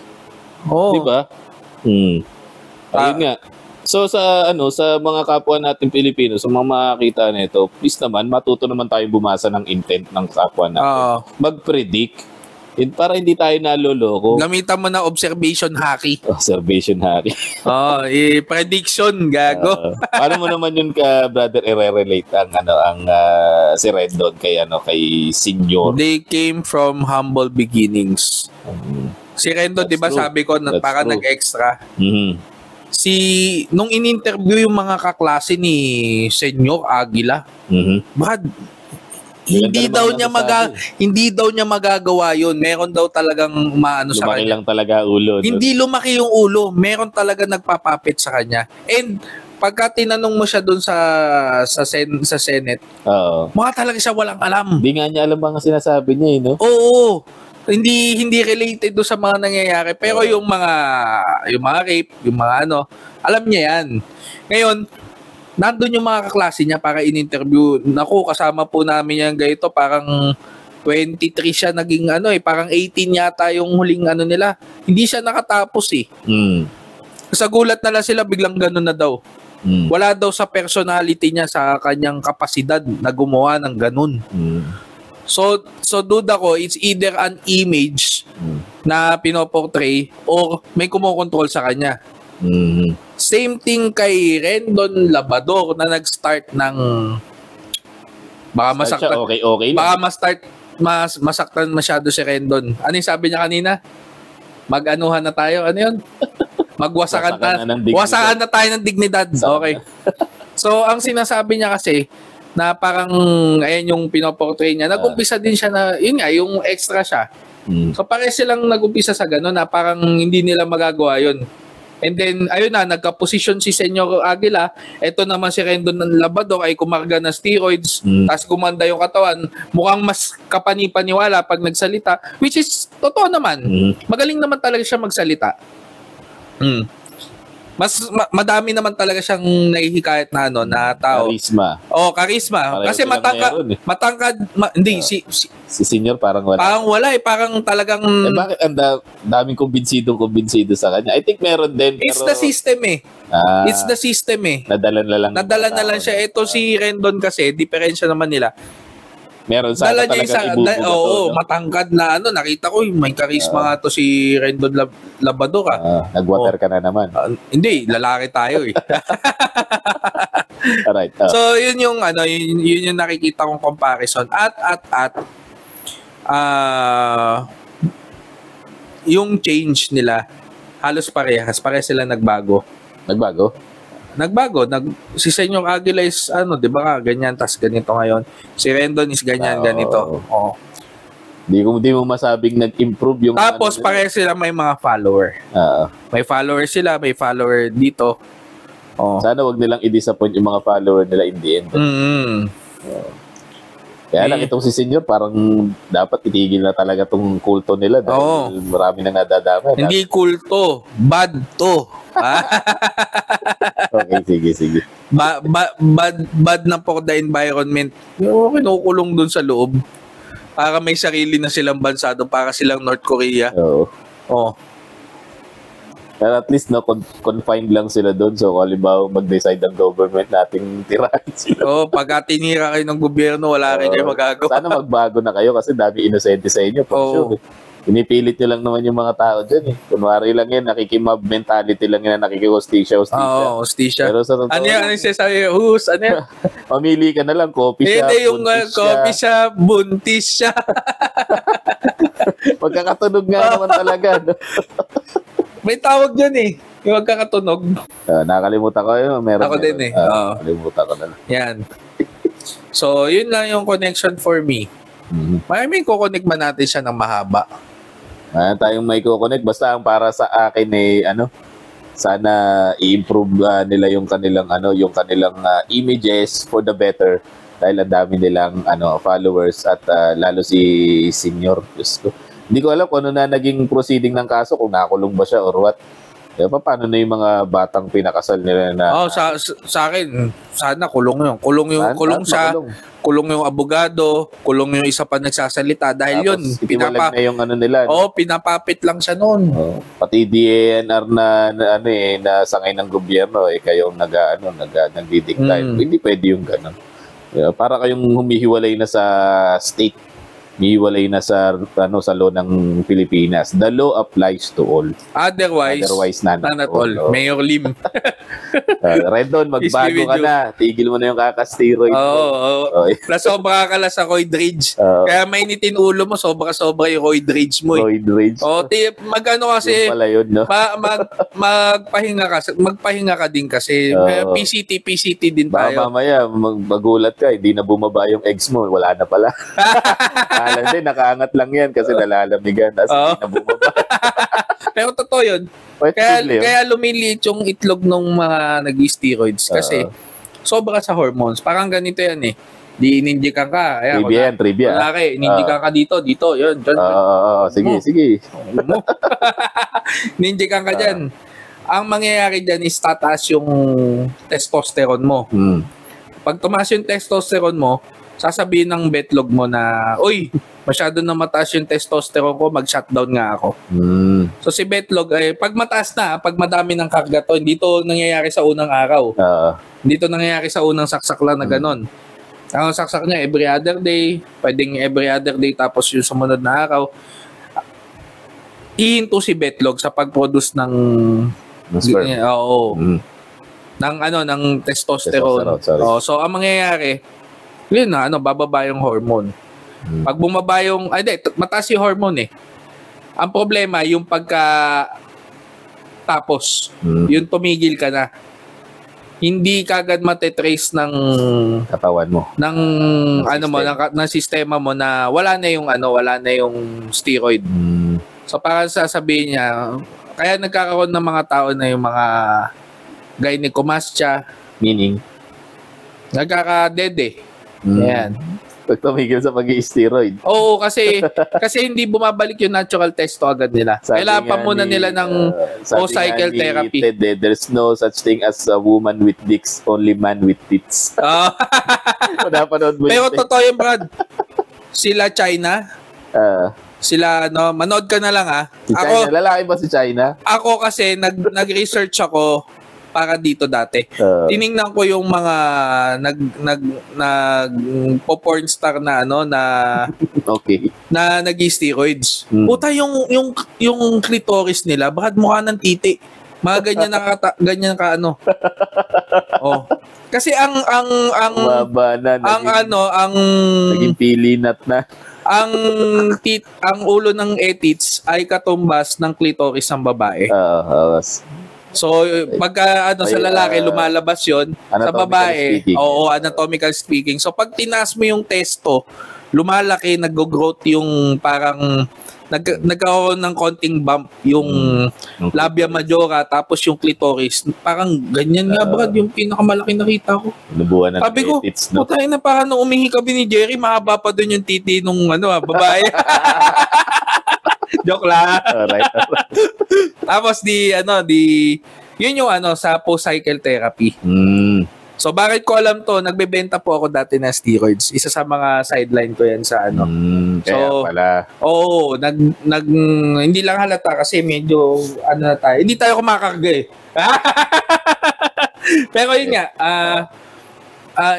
[SPEAKER 2] Oo.
[SPEAKER 1] Diba? Ayun nga. So sa mga kapwa natin Pilipino, sa mga makakita nito, please naman matuto naman tayo bumasa ng intent ng kapwa natin. Mag-predict para hindi tayo naloloko.
[SPEAKER 2] Gamitan mo na observation haki.
[SPEAKER 1] Observation haki.
[SPEAKER 2] Prediction gago.
[SPEAKER 1] Paano mo naman yun ka brother i-relate ang si Rendon kay Senior?
[SPEAKER 2] They came from humble beginnings. Si Rendon, 'di ba, sabi ko na para nag-extra. Nung in-interview yung mga kaklase ni Senyor Aguila, Brad, hindi daw niya magagawa yun. Meron daw talagang maano sa kanya.
[SPEAKER 1] Lumaki lang talaga ulo.
[SPEAKER 2] Hindi lumaki yung ulo. Meron talaga nagpapapit sa kanya. And pagka tinanong mo siya doon sa Senate, mukha talaga siya walang alam.
[SPEAKER 1] Hindi nga niya alam bang sinasabi niya, no?
[SPEAKER 2] Oo. Hindi related do sa mga nangyayari, pero yung mga rape, yung mga alam niya yan. Ngayon, nandun yung mga kaklase niya para in-interview. Naku, kasama po namin yan ganito, parang 23 siya naging parang 18 yata yung huling nila. Hindi siya nakatapos eh. Sa gulat na lang sila, biglang ganun na daw. Wala daw sa personality niya, sa kanyang kapasidad na gumawa ng ganun. So duda ko, it's either an image na pinoportray or may kumokontrol sa kanya. Same thing kay Rendon Labador na nag-start ng baka masaktan.
[SPEAKER 1] Okay.
[SPEAKER 2] Baka masaktan masyado si Rendon. Ano yung sabi niya kanina? Mag-anuhan na tayo. Ano yun? Wasakan na tayo ng dignidad. Okay. So ang sinasabi niya kasi na parang ayan yung pinoportray niya. Nag-umpisa din siya na, yun nga, yung extra siya. So pare silang nag-umpisa sa gano'n na parang hindi nila magagawa yun. And then, ayun na, nagka-position si Senyor Aguila. Ito naman si Rendon ng Labador ay kumarga ng steroids, tapos gumanda yung katawan. Mukhang mas kapanipaniwala pag nagsalita, which is totoo naman. Magaling naman talaga siya magsalita. Madami naman talaga siyang nahihikayat na tao.
[SPEAKER 1] Charisma.
[SPEAKER 2] Charisma.
[SPEAKER 1] Pareho
[SPEAKER 2] Kasi matangkad, hindi, si
[SPEAKER 1] Senior parang wala.
[SPEAKER 2] Parang wala parang talagang...
[SPEAKER 1] bakit ang daming kumbinsido sa kanya? I think meron din.
[SPEAKER 2] It's the system eh. It's the system eh.
[SPEAKER 1] Nadala na lang
[SPEAKER 2] siya. Ito si Rendon kasi, diferensya naman nila.
[SPEAKER 1] Meron sana talagang ibubuga
[SPEAKER 2] matangkad na nakita ko, may charisma nga to si Rendon Labador.
[SPEAKER 1] Nag-water ka na naman.
[SPEAKER 2] Hindi, lalaki tayo eh.
[SPEAKER 1] Alright.
[SPEAKER 2] So, yun yung yun yung nakikita kong comparison. At yung change nila, halos parehas sila nagbago. Si Senyor Aguila is di ba nga, ganyan, tas ganito ngayon. Si Rendon is ganyan, ganito.
[SPEAKER 1] Di mo masabing nag-improve yung...
[SPEAKER 2] Tapos, pareho sila may mga follower. May follower sila, may follower dito.
[SPEAKER 1] Sana wag nilang i-disappoint yung mga follower nila in the end. Kaya lang itong si Senyor, parang dapat itigil na talaga tong kulto nila dahil marami nang nadadama.
[SPEAKER 2] Hindi kulto, bad to.
[SPEAKER 1] Okay, sige.
[SPEAKER 2] Bad na for the environment. Yung kinukulong dun sa loob. Para may sarili na silang bansa doon, para silang North Korea.
[SPEAKER 1] Pero at least confined lang sila doon. So, halimbawa mag-decide ang government nating tirahin sila.
[SPEAKER 2] Pagka tinira kayo ng gobyerno, wala rin kayo magagawa.
[SPEAKER 1] Sana magbago na kayo kasi dami inosente sa inyo. Sure. Pinipilit nyo lang naman yung mga tao dyan eh. Kunwari lang yan, nakikimob mentality lang yan, nakikihostisya.
[SPEAKER 2] Hostisya.
[SPEAKER 1] Pero sa totoo,
[SPEAKER 2] ano yung sasabi? Ano yan?
[SPEAKER 1] Mamili ka na lang, coffee shop,
[SPEAKER 2] hindi, yung coffee shop, buntis siya.
[SPEAKER 1] Pagkakatunog nga naman talaga. No?
[SPEAKER 2] May tawag dyan eh. Yung magkakatunog.
[SPEAKER 1] Nakalimutan ko yun. Meron
[SPEAKER 2] ako din eh.
[SPEAKER 1] Nakalimutan ko na lang.
[SPEAKER 2] Yan. So, yun lang yung connection for me. May kukonek ba natin siya ng mahaba?
[SPEAKER 1] Tayong may kukonek. Basta ang para sa akin sana i-improve nila yung kanilang images for the better dahil ang dami nilang followers at lalo si Senior. Diyos ko. Hindi ko alam kung ano na naging proceeding ng kaso, kung nakulong ba siya or what. Paano na yung mga batang pinakasal nila na...
[SPEAKER 2] Sa akin, sana kulong yun. Kulong yung abogado, kulong yung isa pa nagsasalita. Dahil
[SPEAKER 1] tapos, yun, na yung ano nila.
[SPEAKER 2] Pinapapit lang siya noon.
[SPEAKER 1] Pati DNR na sangay ng gobyerno, kayong nagdidikta. Hindi pwede yung ganun. Para kayong humihiwalay na sa state. Hiwalay na sa law ng Pilipinas. The law applies to all.
[SPEAKER 2] Otherwise not at all. Mayor Lim.
[SPEAKER 1] Rendon, magbago ka na. Tigil mo na yung kaka-steroid.
[SPEAKER 2] Sobra ka lang sa roid rage. Kaya mainitin ulo mo, sobra-sobra yung roid rage mo.
[SPEAKER 1] Roid rage.
[SPEAKER 2] Magano kasi,
[SPEAKER 1] yung pala yun, no?
[SPEAKER 2] magpahinga ka din kasi. PCT din tayo.
[SPEAKER 1] Mamaya, magulat ka, hindi na bumaba yung eggs mo. Wala na pala. Alam din, nakaangat lang yan kasi nalalamigan. Tapos hindi na bumaba.
[SPEAKER 2] Pero totoo yun. Kaya lumiliit yung itlog ng mga nag-steroids kasi sobra sa hormones. Parang ganito yan eh. Di ininjikan ka.
[SPEAKER 1] Trivia.
[SPEAKER 2] Malaki, ininjikan ka dito, yun.
[SPEAKER 1] Sige.
[SPEAKER 2] Ininjikan ka dyan. Ang mangyayari dyan is tataas yung testosterone mo. Pag tumaas yung testosterone mo, sasabihin ng betlog mo na, uy, masyado na mataas yung testosterone ko, mag-shutdown nga ako. So si betlog, pag mataas na, pag madami ng karga to, hindi to nangyayari sa unang araw. Hindi to nangyayari sa unang saksak lang na ganon. Ang saksak niya, every other day, pwedeng every other day, tapos yung sumunod na araw, ihinto si betlog sa pag-produce ng
[SPEAKER 1] sperm.
[SPEAKER 2] ng testosterone. So ang mangyayari, yun na, bababa yung hormone. Pag bumaba yung, mataas yung hormone eh. Ang problema, yung tapos, yung tumigil ka na. Hindi kagad matetrace ng
[SPEAKER 1] katawan mo.
[SPEAKER 2] Ng ng sistema mo na wala na yung steroid. So parang sasabihin niya, kaya nagkakaroon ng mga tao na yung mga gynecomastia,
[SPEAKER 1] meaning
[SPEAKER 2] nagkaka-dead Yan.
[SPEAKER 1] Pag tumigil sa pag-i-steroid.
[SPEAKER 2] Oo, kasi hindi bumabalik yung natural testo agad nila. Kailangan pa muna nila ng post-cycle therapy.
[SPEAKER 1] There's no such thing as a woman with dicks, only man with tits.
[SPEAKER 2] Pero totoo yung Brad. Sila China. Manood ka na lang
[SPEAKER 1] Si China, lalaki ba si China?
[SPEAKER 2] Ako kasi nag-research ako para dito dati. Tiningnan ko yung mga porn star na na nag-steroids. Puta yung clitoris nila, bakit mukha ng titi? Mga ganyan ka Kasi ang
[SPEAKER 1] naging pilinat na.
[SPEAKER 2] Ang ulo ng tits ay katumbas ng clitoris ng babae. So, pagka sa lalaki, lumalabas yon sa babae, anatomical speaking. So, pag tinaas mo yung testo, lumalaki, nag-growth yung parang, nagkaroon ng konting bump yung labia majora, tapos yung clitoris. Parang ganyan nga, Brad, yung pinakamalaki nakita ko.
[SPEAKER 1] Nabuhan na
[SPEAKER 2] sabi ko, putay na parang nung umihi kami ni Jerry, mahaba pa dun yung titi nung babae. Joke lang.
[SPEAKER 1] Alright.
[SPEAKER 2] Tapos yun yung sa post-cycle therapy. So bakit ko alam to, nagbebenta po ako dati ng steroids. Isa sa mga sideline ko yan sa
[SPEAKER 1] kaya pala.
[SPEAKER 2] Hindi lang halata kasi medyo na tayo. Hindi tayo kumakarga eh. Pero yun nga,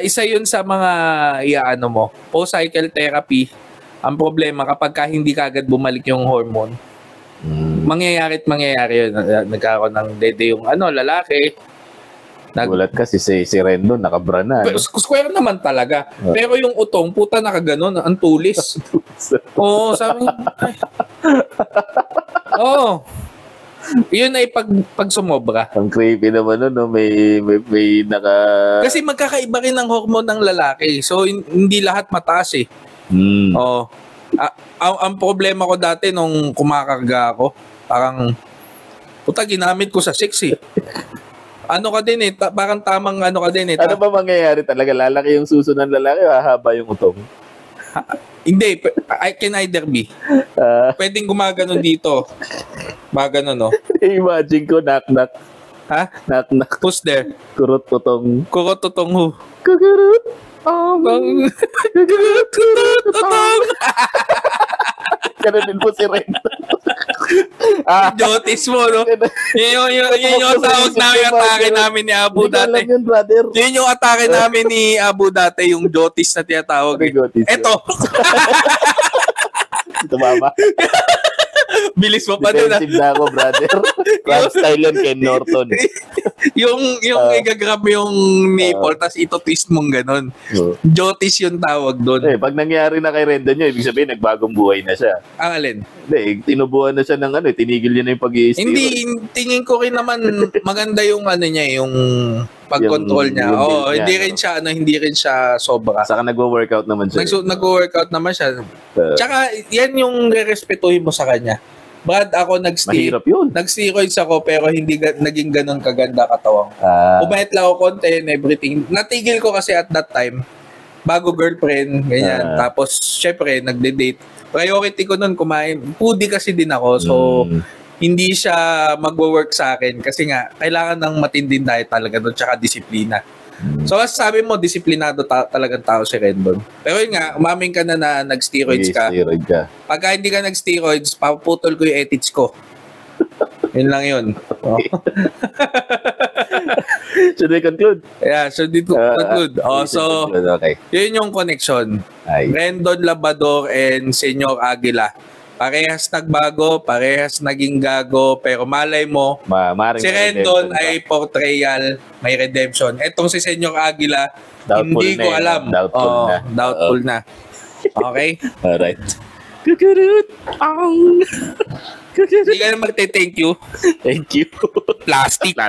[SPEAKER 2] isa yun sa mga mo, post-cycle therapy. Ang problema kapag hindi kagad bumalik yung hormone, mangyayari yun. Nagkaroon ng dede yung lalaki.
[SPEAKER 1] Gulat kasi si Rendon nakabra na.
[SPEAKER 2] Square naman talaga. Pero yung utong, puta nakaganon, ang tulis. Oo, sabi niya. Oo. Yun ay pag sumobra.
[SPEAKER 1] Ang creepy naman may naka...
[SPEAKER 2] Kasi magkakaiba rin ang hormone ng lalaki. So, hindi lahat mataas eh. Ang problema ko dati nung kumakarga ako, parang puta ginamit ko sa sex eh. Ka din eh, parang tamang ka din eh.
[SPEAKER 1] Ano ba mangyayari talaga? Lalaki yung suso ng lalaki o hahaba yung utong?
[SPEAKER 2] Hindi, I can either be. Pwedeng gumaganon dito. Mga ganun, no?
[SPEAKER 1] Imagine ko, knock-knock.
[SPEAKER 2] Ha?
[SPEAKER 1] Knock-knock.
[SPEAKER 2] Who's there?
[SPEAKER 1] Kurot-tutong.
[SPEAKER 2] Kurot-tutong who?
[SPEAKER 1] Kukurot.
[SPEAKER 2] Kurot-tutong.
[SPEAKER 1] Ganun din po si Ren.
[SPEAKER 2] Jotis mo, no? Yun yung tawag namin, atake namin ni Abu dati.
[SPEAKER 1] Yun, brother.
[SPEAKER 2] Yun yung atake namin ni Abu dati, yung Jotis na tinatawag. Eto.
[SPEAKER 1] Tumama.
[SPEAKER 2] Bilis mo pa din.
[SPEAKER 1] Defensive na ako, brother. Crab style yun, Ken Norton.
[SPEAKER 2] yung igagrab yung nipple, tas ito-twist mong ganun. Jotis yung tawag doon.
[SPEAKER 1] Pag nangyari na kay Rendon nyo, ibig sabihin, nagbagong buhay na siya.
[SPEAKER 2] Ang alin?
[SPEAKER 1] Hindi, tinubuhan na siya ng tinigil niya na yung pag-i-steroid.
[SPEAKER 2] Hindi, tingin ko rin naman maganda yung niya, yung pag-control niya. Oo, hindi rin siya sobra.
[SPEAKER 1] Saka nagwo-workout naman siya.
[SPEAKER 2] Nagwo-workout naman siya. Tsaka, yan yung re-respetuhin mo sa kanya. Brad, ako
[SPEAKER 1] mahirap yun.
[SPEAKER 2] nag-steroids ako pero hindi naging ganun kaganda katawang. Umayat lang ako konti and everything. Natigil ko kasi at that time, bago girlfriend, ganyan. Tapos, syempre, nagde-date. Priority ko nun kumain. Foodie kasi din ako, so hindi siya magwo-work sa akin kasi nga, kailangan ng matinding diet talaga doon tsaka disiplina. So, sabi mo, disiplinado talagang tao si Rendon. Pero yun nga, umamin ka na nag-steroids ka. Pagka hindi ka nag-steroids, paputol ko yung ethics ko. Yun lang yun.
[SPEAKER 1] Should we conclude?
[SPEAKER 2] Yeah, should we conclude? So,
[SPEAKER 1] okay.
[SPEAKER 2] Yun yung connection. Rendon Labrador and Senyor Aguila. Parehas nagbago, parehas naging gago, pero malay mo, si Rendon ay portrayal, may redemption. Etong si Senyor Aguila, doubtful hindi ko alam. Doubtful na. Okay?
[SPEAKER 1] Alright.
[SPEAKER 2] Hindi ka na magte-thank you.
[SPEAKER 1] Thank you.
[SPEAKER 2] Plastic.